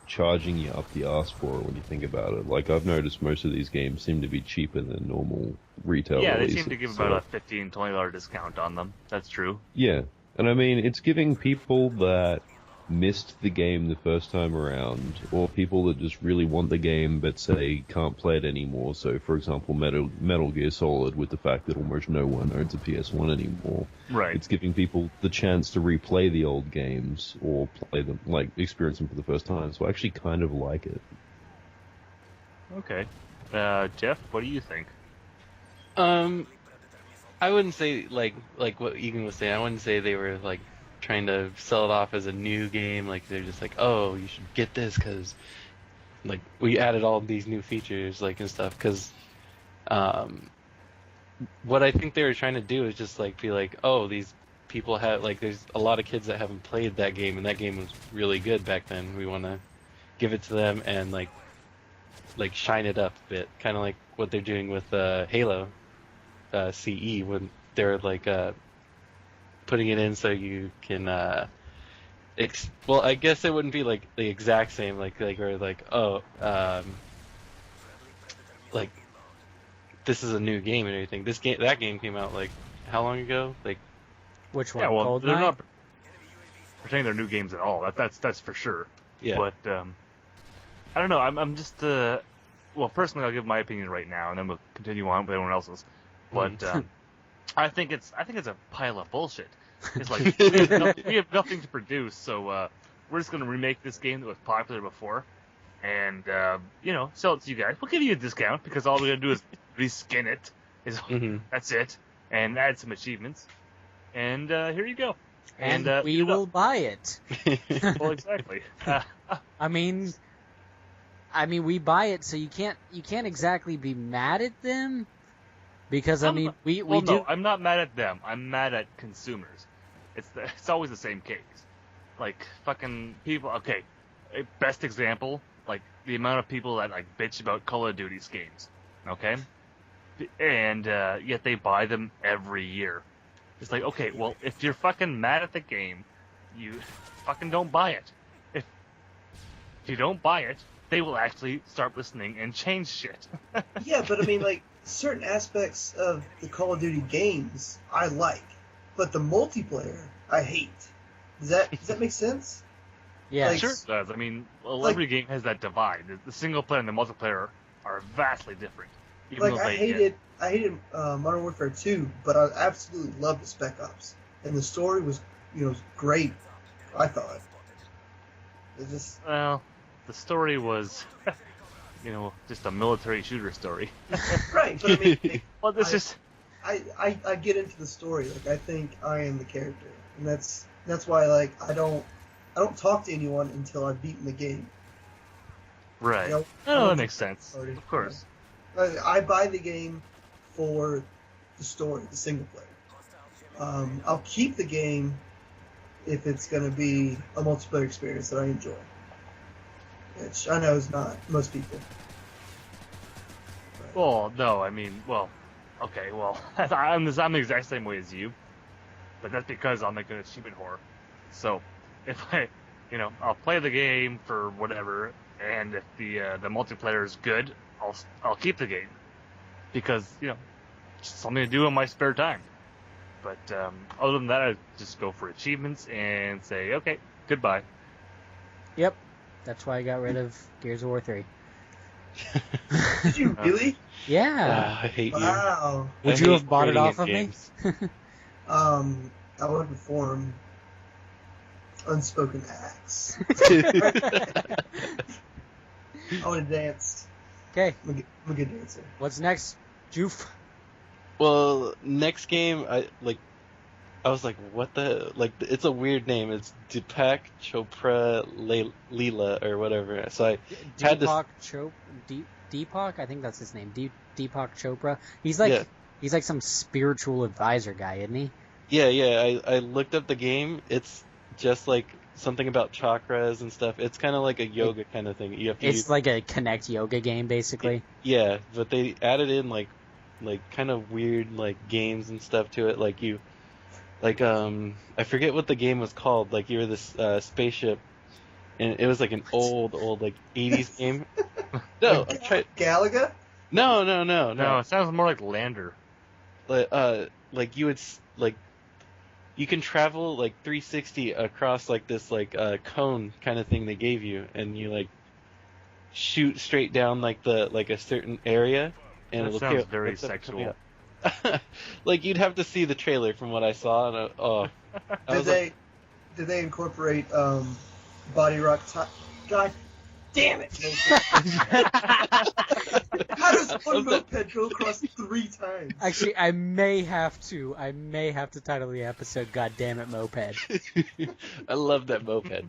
charging you up the ass for it when you think about it. Like, I've noticed most of these games seem to be cheaper than normal retail Yeah, they releases, seem to give so- about a $15, $20 discount on them. That's true. Yeah, and I mean, it's giving people that missed the game the first time around, or people that just really want the game but say can't play it anymore. So, for example, Metal Gear Solid, with the fact that almost no one owns a PS1 anymore. Right. It's giving people the chance to replay the old games or play them, like, experience them for the first time. So I actually kind of like it. Okay. Jeff, what do you think? I wouldn't say like what Egan was saying. I wouldn't say they were like trying to sell it off as a new game. Like they're just like, oh, you should get this because like we added all these new features like and stuff. Because what I think they were trying to do is just like be like, oh, these people have like there's a lot of kids that haven't played that game and that game was really good back then. We want to give it to them and like shine it up a bit, kind of like what they're doing with Halo CE when they're like putting it in so you can well, I guess it wouldn't be like the exact same like or like like this is a new game and everything. That game came out like how long ago? Like Which one? Yeah, well, Cold they're Night? not pretending they're new games at all. That's for sure. yeah. But I don't know. I'm just well, personally, I'll give my opinion right now, and then we'll continue on with everyone else's. But I think it's a pile of bullshit. It's like we have nothing to produce, so we're just gonna remake this game that was popular before, and sell it to you guys. We'll give you a discount because all we're gonna do is reskin it. That's it, and add some achievements, and here you go. And we will buy it. Well, exactly. I mean, we buy it, so you can't exactly be mad at them, because we do. No, I'm not mad at them. I'm mad at consumers. It's always the same case. Like fucking people. Okay, best example, like the amount of people that like bitch about Call of Duty games. Okay, and yet they buy them every year. It's like, okay, well, if you're fucking mad at the game, you fucking don't buy it. If you don't buy it, they will actually start listening and change shit. Yeah, but I mean, like, certain aspects of the Call of Duty games I like, but the multiplayer I hate. Does that make sense? Yeah, like- Sure it does. I mean, well, Like- every game has that divide. The single player and the multiplayer are vastly different. Even Like, though I they, hated Modern Warfare 2, but I absolutely loved the Spec Ops, and the story was, great. I thought. It just well, the story was, just a military shooter story. right, but I mean, Well, this is I get into the story. Like, I think I am the character, and that's why, like, I don't talk to anyone until I've beaten the game. right. You know, Oh, that makes sense. Sorry. Of course. I buy the game for the story, the single player. I'll keep the game if it's going to be a multiplayer experience that I enjoy, which I know is not most people. But, Well, no, I mean, well, okay, well, I'm the exact same way as you, but that's because I'm like an achievement whore. So, if I'll play the game for whatever, and if the multiplayer is good, I'll keep the game because it's something to do in my spare time. But other than that, I just go for achievements and say, okay, goodbye. Yep. That's why I got rid of Gears of War 3. did you really? Yeah. I hate Wow. you. Would I you hate have bought it trading off in of me? games. I would perform unspoken acts. I would have danced. Okay. I'm a good dancer. What's next, Joof? Well, next game, I was like, what the, like, it's a weird name. It's Deepak Chopra Leela or whatever. So I had this. Deepak Chopra. Deepak, I think that's his name, Deepak Chopra. He's like some spiritual advisor guy, isn't he? Yeah. I looked up the game. It's just like something about chakras and stuff. It's kind of like a yoga kind of thing. You have to It's like a Connect yoga game, basically. Yeah, but they added in like kind of weird like games and stuff to it. Like I forget what the game was called. Like you were this spaceship, and it was like an old like 80s game. No, Galaga? No. No, it sounds more like Lander. Like you would like you can travel like 360 across like this like cone kind of thing they gave you, and you like shoot straight down like a certain area, and That it'll sounds appear, very what's up sexual. coming up. Like you'd have to see the trailer from what I saw, and Did they incorporate Body Rock? God damn it! How does one moped go across 3 times? Actually, I may have to title the episode "God Damn It, Moped." I love that moped.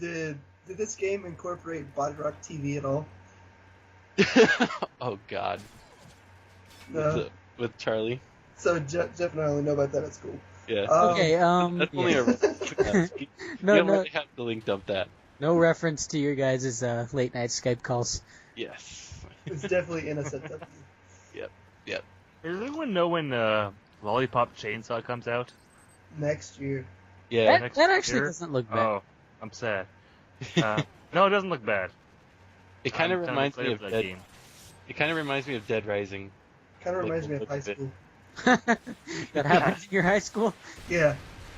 Did this game incorporate Body Rock TV at all? Oh God. No. With Charlie. So Jeff and I only know about that at school. Yeah. Okay, That's only yeah. you No, don't no. really have to link dump that. No reference to your guys' late night Skype calls. Yes. It's definitely NSFW. Does anyone know when Lollipop Chainsaw comes out? Next year. Yeah. Next That actually year? doesn't look bad. Oh, I'm sad. No, it doesn't look bad. It kind of I'm reminds me excited of for that game. It kind of reminds me of Dead Rising. Kind of Like, reminds me of look high at it. school. That happens in your high school? Yeah.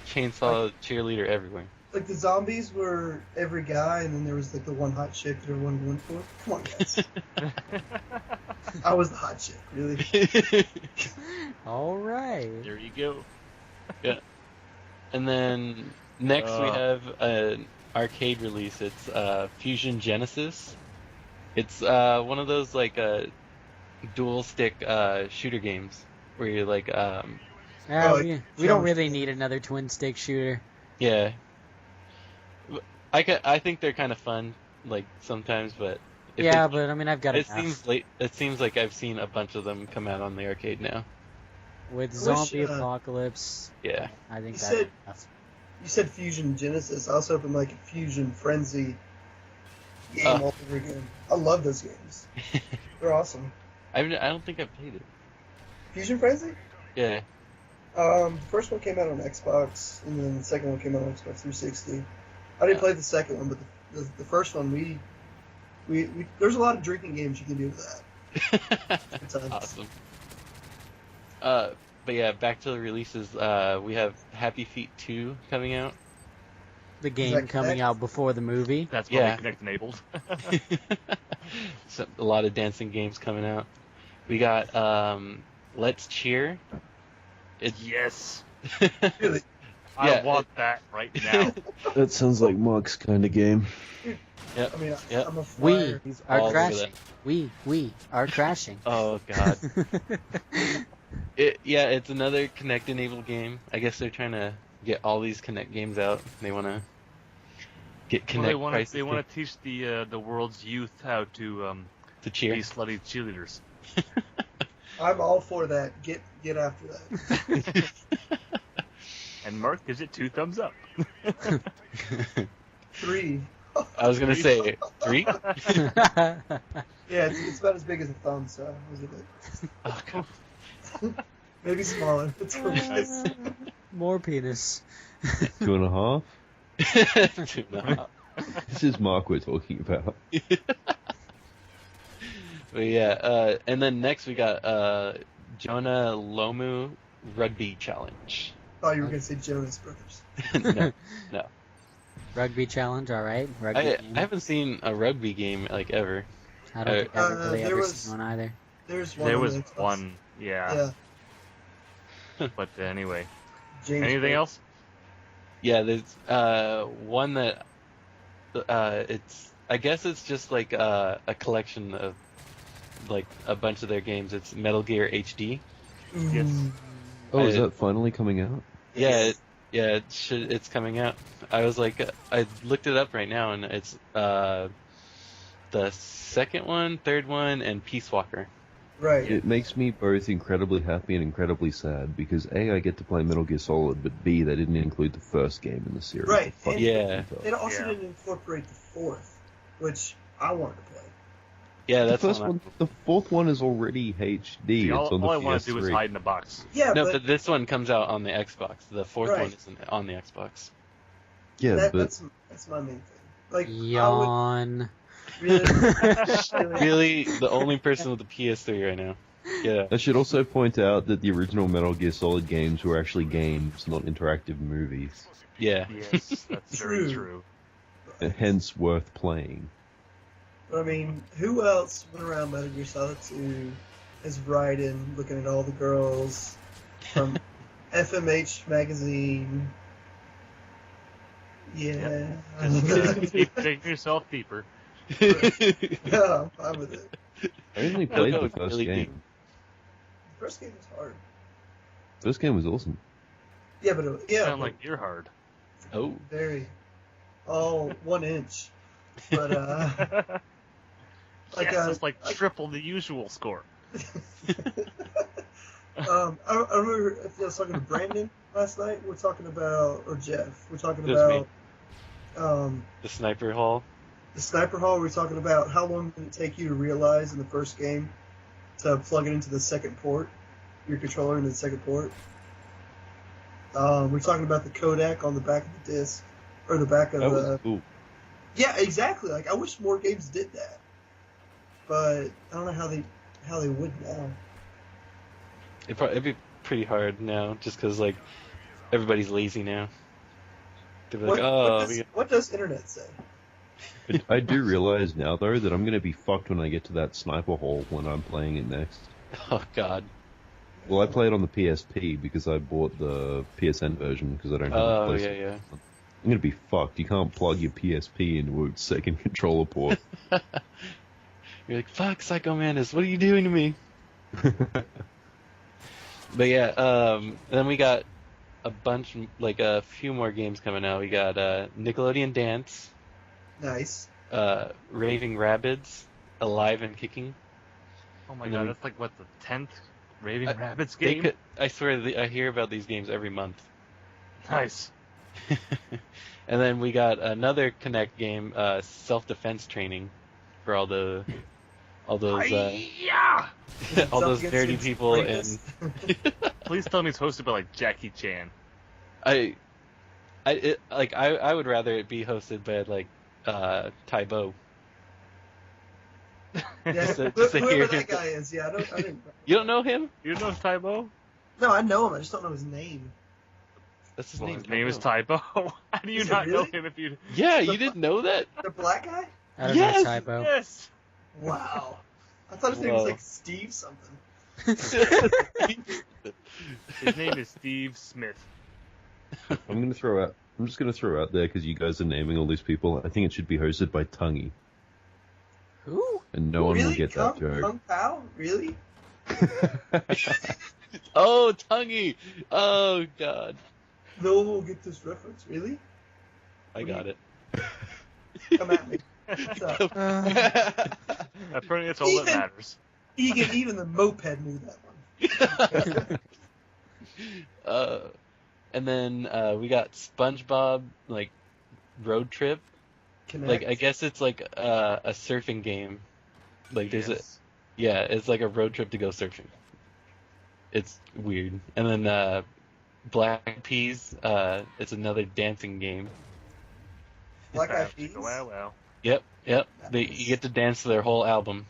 Chainsaw cheerleader everywhere. Like the zombies were every guy, and then there was like the one hot chick that everyone went for. Come on, guys. I was the hot chick, really. All right. There you go. And then next we Uh. have an arcade release. It's Fusion Genesis. It's one of those like dual stick shooter games where you're like We don't really need another twin stick shooter. yeah. I think they're kind of fun like sometimes, but Yeah, but I mean, I've got it enough. seems like I've seen a bunch of them come out on the arcade now. With I wish, Zombie Apocalypse, Yeah. I think You that's said- enough. You said Fusion Genesis. I was hoping like a Fusion Frenzy game all over again. I love those games. They're awesome. I don't think I've played it. Fusion Frenzy? Yeah. The first one came out on Xbox, and then the second one came out on Xbox 360. I didn't play the second one, but the first one, we there's a lot of drinking games you can do with that. Good times. Awesome. But yeah, back to the releases. We have Happy Feet 2 coming out. The game that coming Kinect? out before the movie. That's probably Yeah. Connect enabled. A lot of dancing games coming out. We got Let's Cheer. Yes. Really? I Yeah, want that right now. That sounds like Mark's kind of game. Yep. I mean, Yep. I'm a We flyer. are all over crashing. We are crashing. Oh god. It's another Kinect enabled game. I guess they're trying to get all these Kinect games out. They want to get Kinect Well, prices they want to teach the world's youth how to to cheer. be slutty cheerleaders. I'm all for that. Get after that. And Mark gives it 2 thumbs up. 3. I was gonna say 3. Yeah, it's about as big as a thumb, so I was a bit. Oh, God. Maybe smaller. It's delicious. More penis. 2.5? 2.5. This is Mark we're talking about. But yeah, and then next we got Jonah Lomu Rugby Challenge. Oh, you were gonna say Jonas Brothers. No. Rugby challenge, all right. Rugby I game. haven't seen a rugby game like ever. I don't think I've really there ever was- seen one either. There's one. There on was the Xbox. one, yeah. Yeah. But anyway, James anything Blake. else? Yeah, there's one that I guess it's just like a collection of like a bunch of their games. It's Metal Gear HD. Yes. Oh, is I- that finally coming out? Yeah, it's coming out. I was like, I looked it up right now, and it's the the second one, third one, and Peace Walker. Right. It makes me both incredibly happy and incredibly sad because A, I get to play Metal Gear Solid, but B, they didn't include the first game in the series. Right. Fuck And Yeah. It also Yeah. didn't incorporate the fourth, which I wanted to play. Yeah, The that's first on one, the fourth one is already HD. See, It's on the all I PS3. want to do is hide in a box. Yeah, No, but but this one comes out on the Xbox. The fourth Right. one isn't on the Xbox. Yeah, but that's my main thing. Like, Yawn. I would really, Really, the only person with the PS3 right now. Yeah. I should also point out that the original Metal Gear Solid games were actually games, not interactive movies. Yeah. Yes, that's very True. true. And hence worth playing. But I mean, who else went around Metal Gear Solid 2 is riding, looking at all the girls from FMH magazine? Yeah. Just keep digging yourself deeper. Yeah, I'm fine with it. I only Go, played go, the first really game. deep. The first game was hard. First game was awesome. Yeah, but Sound like you're hard. Oh. very all 1 inch. But like Yes, it's like triple the usual score. I remember if I was talking to Brandon last night. We're talking about, or Jeff. We're talking It was about The Sniper Hall. the sniper hall. We're talking about how long did it take you to realize in the first game to plug it into the second port, your controller into the second port. We're talking about the codec on the back of the disc, or the back of That the. was cool. Yeah, exactly. Like I wish more games did that, but I don't know how they would now. It'd be pretty hard now, just because like everybody's lazy now. They'd be like, What does internet say? But I do realize now, though, that I'm going to be fucked when I get to that sniper hall when I'm playing it next. oh god. Well, I play it on the PSP because I bought the PSN version because I don't have a Oh PlayStation. yeah. I'm going to be fucked. You can't plug your PSP into a second controller port. You're like, fuck, Psycho Mantis, what are you doing to me? But yeah, then we got a few more games coming out. We got Nickelodeon Dance, Nice. Raving Rabbids, Alive and Kicking. Oh my And god, then that's like what, the 10th Raving I- Rabbids They game? I swear, I hear about these games every month. Nice. And then we got another Connect game, self-defense training, for all those Yeah! all those Against nerdy its people. And greatness. Please tell me it's hosted by like Jackie Chan. I would rather it be hosted by like Tybo. Yeah, Just to hear whoever him- that guy is. Yeah, I didn't. You don't know him? You know Tybo? No, I know him. I just don't know his name. That's his Well, name. his name is Tybo. Tybo. How do you Is it not know really? him if you... Yeah, you didn't know that? The black guy? I don't Yes! know typo. Yes! Wow. I thought his name was Whoa. like Steve something. His name is Steve Smith. I'm just going to throw out there because you guys are naming all these people. I think it should be hosted by Tungy, Who? and no one really? will get that joke. Kung Pao? Really? Oh, Tungy! Oh, God. No one will get this reference. Really? I got it. Come at me. What's up? Apparently that's all that matters. Even the Moped knew that one. And then we got SpongeBob, like, Road Trip. Connect. Like, I guess it's like a surfing game. Like, there's a... Yes. Yeah, it's like a road trip to go surfing. It's weird. And then Black Peas, it's another dancing game. Black Eyed Peas. Wow. Yep. Nice. You get to dance to their whole album.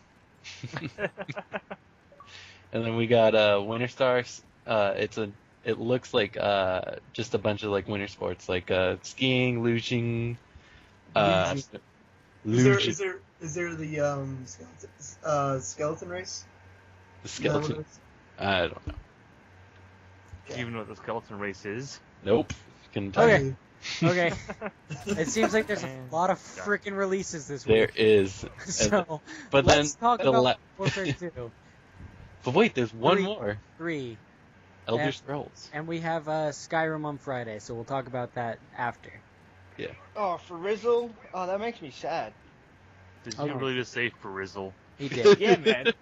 And then we got Winter Stars. It looks like just a bunch of like winter sports, like skiing, lugeing. Is there the skeleton race? The skeleton. I don't know. Do you even know what the skeleton race is? Nope. Can tell Okay. you. Okay. It seems like there's a lot of freaking releases this week. There is. So, But then let's talk the about Warfare 2. But wait, there's one Three. more. 3. Elder Yeah. Scrolls. And we have Skyrim on Friday, so we'll talk about that after. Oh, for Rizzle? Oh, that makes me sad. Did you really just say Frizzle? He did. Yeah, man.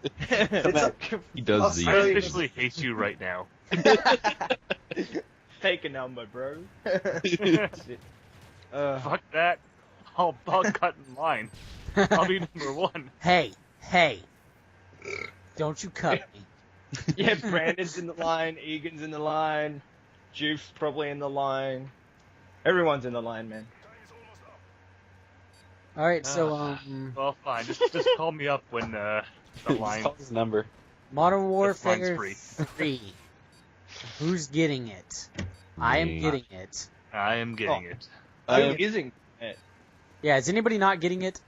He does I Australia- officially hate you right now. Take a number, bro. Fuck that. I'll cut in line. I'll be number one. Hey. Don't you cut me. Yeah, Brandon's in the line, Egan's in the line, Juice's probably in the line. Everyone's in the line, man. All right, so Well, fine. Just call me up when the Just line. call his number. Modern Warfare line's free. 3. Who's getting it? I am Me. getting it. I am getting it. Who isn't? Yeah, is anybody not getting it?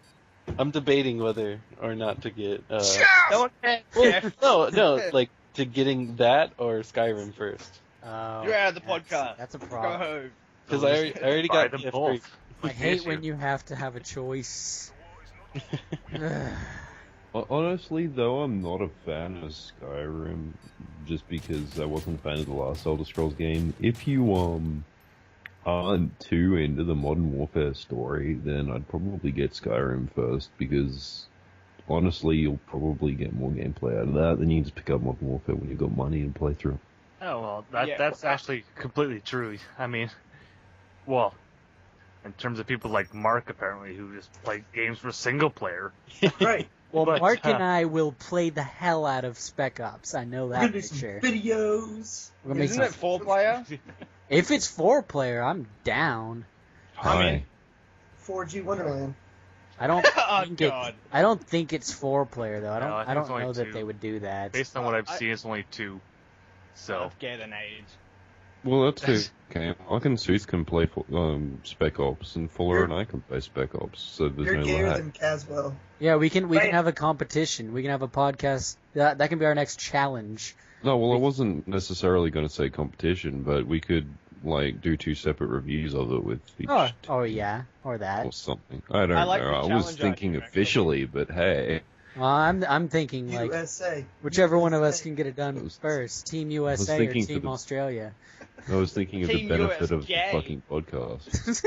I'm debating whether or not to get. No one cares. Well, no, like to getting that or Skyrim first. You're out of the podcast. That's a Go problem. home. Because I already Buy got them the both. I hate when you have to have a choice. Honestly, though, I'm not a fan of Skyrim, just because I wasn't a fan of the last Elder Scrolls game. If you aren't too into the Modern Warfare story, then I'd probably get Skyrim first, because honestly, you'll probably get more gameplay out of that than you just pick up Modern Warfare when you've got money and play through. Oh, well, Yeah, that's actually completely true. I mean, well, in terms of people like Mark, apparently, who just play games for single player. Right. Well, But, Mark and I will play the hell out of Spec Ops. I know We're that gonna do for some sure. videos. We're gonna make Isn't some. it 4-player? If it's 4-player, I'm down. Hi. 4G Wonderland. I don't Oh, think God. I don't think it's 4-player though. No, I think I don't it's only know that 2. they would do that. Based on what I've seen, it's only 2. So, I've get an age. Well, that's okay. I can Sooth can play Spec Ops, and Fuller and I can play Spec Ops, so there's You're no gayer lag. than Caswell. Yeah, we can Right. have a competition. We can have a podcast. That can be our next challenge. No, well, I wasn't necessarily going to say competition, but we could do 2 separate reviews of it with each Oh yeah, or that. or something. I don't I like know. the I was challenge thinking idea, actually. officially, but hey, Well, I'm thinking like USA. whichever one of us USA. can get it done was- first, Team USA or thinking for Team the- Australia. I was thinking of the Team benefit of the USA. fucking podcast.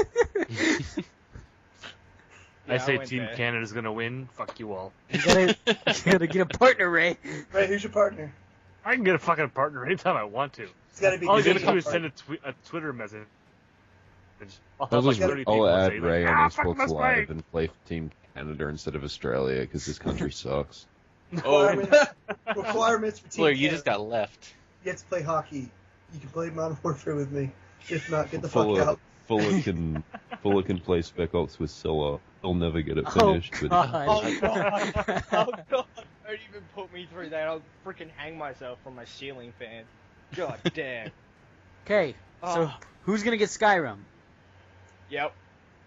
I Yeah, say went Team there. Canada's gonna win. Fuck you all. You gotta get a partner, Ray. Right, who's your partner? I can get a fucking partner anytime I want to. It's gotta be All you good. gotta do is send a Twitter message. I'll I'll, have just, 30 I'll people add say, Ray like, on fuck, Xbox let's Live play. and play for Team Canada instead of Australia, because this country sucks. Requirements for Team Blair, you Canada. just got left. You have to play hockey. You can play Modern Warfare with me. If not, get the fuck out. Fuller can play Spec Ops with Scylla. He'll never get it Oh, finished. but God. Oh god! Oh god! Don't even put me through that. I'll freaking hang myself from my ceiling fan. God damn. Okay, so Oh. who's gonna get Skyrim? Yep.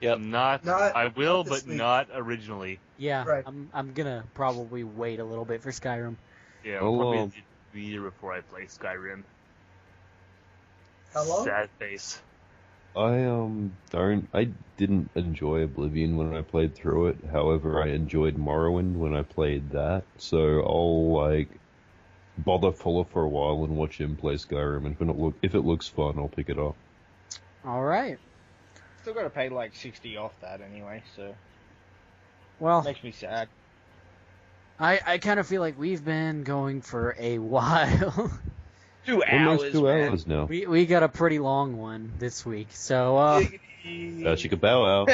Yep. Not- I will, not this but week. not originally. Yeah, Right. I'm gonna probably wait a little bit for Skyrim. Yeah, Oh, probably the year before I play Skyrim. How long? Sad face. I didn't enjoy Oblivion when I played through it. However, I enjoyed Morrowind when I played that. So I'll bother Fuller for a while and watch him play Skyrim. And if it looks fun, I'll pick it up. All right. Still gotta pay like 60 off that anyway, so Well, makes me sad. I kind of feel like we've been going for a while. 2 Almost hours, 2 man. hours now. we got a pretty long one this week, so Chicka bow wow.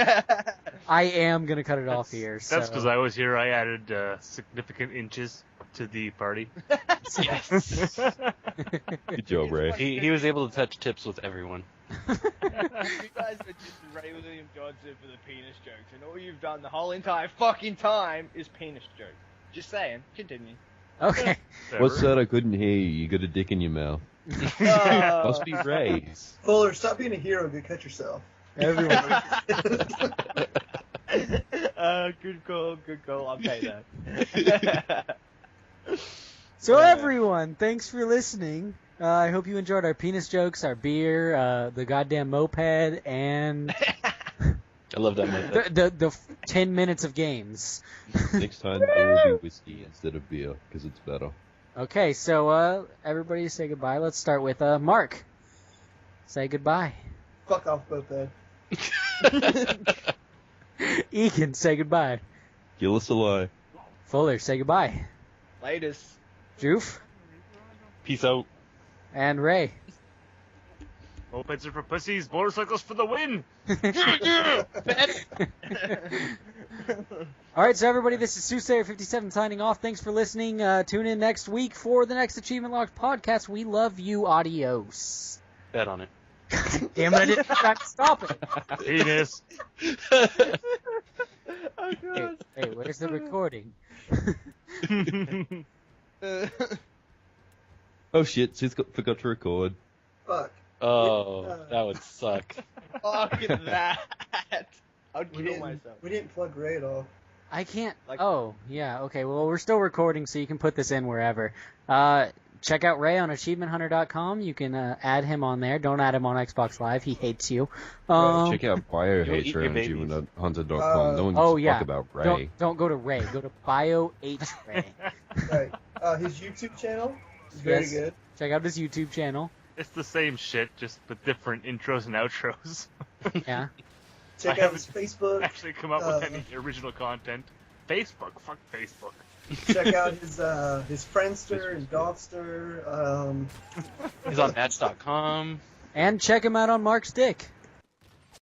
I am gonna cut it off here. That's because I was here. I added significant inches to the party. Yes. Good job, Ray. He was able to touch tips with everyone. You guys are just Ray William Johnson for the penis jokes, and all you've done the whole entire fucking time is penis jokes. Just saying. Continue. Okay. What's that? I couldn't hear you. You got a dick in your mouth. Must be Ray. Fuller, stop being a hero. Go cut yourself. Everyone. Good call. I'll pay that. So everyone, thanks for listening. I hope you enjoyed our penis jokes, our beer, the goddamn moped, and I love that method. the 10 minutes of games. Next time there will be whiskey instead of beer, because it's better. Okay, so everybody say goodbye. Let's start with Mark. Say goodbye. Fuck off, Moped. Egan, say goodbye. Gillis Alai. Fuller, say goodbye. Latest. Joof Peace out. and Ray. Mopeds are for pussies, motorcycles for the win! All right, so everybody, this is Soothsayer57 signing off. Thanks for listening. Tune in next week for the next Achievement Locked podcast. We love you. Adios. Bet on it. Damn it, I didn't try to stop it. Penis. Oh, God. Hey, where's the recording? Oh shit, forgot to record. Fuck. Oh, that would suck. Fuck that. I'd We kill didn't, myself. we didn't plug Ray at all. I can't. Like- Oh, yeah. Okay. Well, we're still recording, so you can put this in wherever. Check out Ray on achievementhunter.com. You can add him on there. Don't add him on Xbox Live. He hates you. Check out You'll eat your biohatred on babies. achievement.hunter.com. No one gives Oh, a yeah. fuck about Ray. Don't go to Ray. Go to BioH Ray. Right. His YouTube channel is very Yes. good. Check out his YouTube channel. It's the same shit, just with different intros and outros. Yeah. Check I out his Facebook. Actually come up with any original content. Facebook, fuck Facebook. Check out his Friendster and Dogster. He's on Match.com. And check him out on Mark's Dick.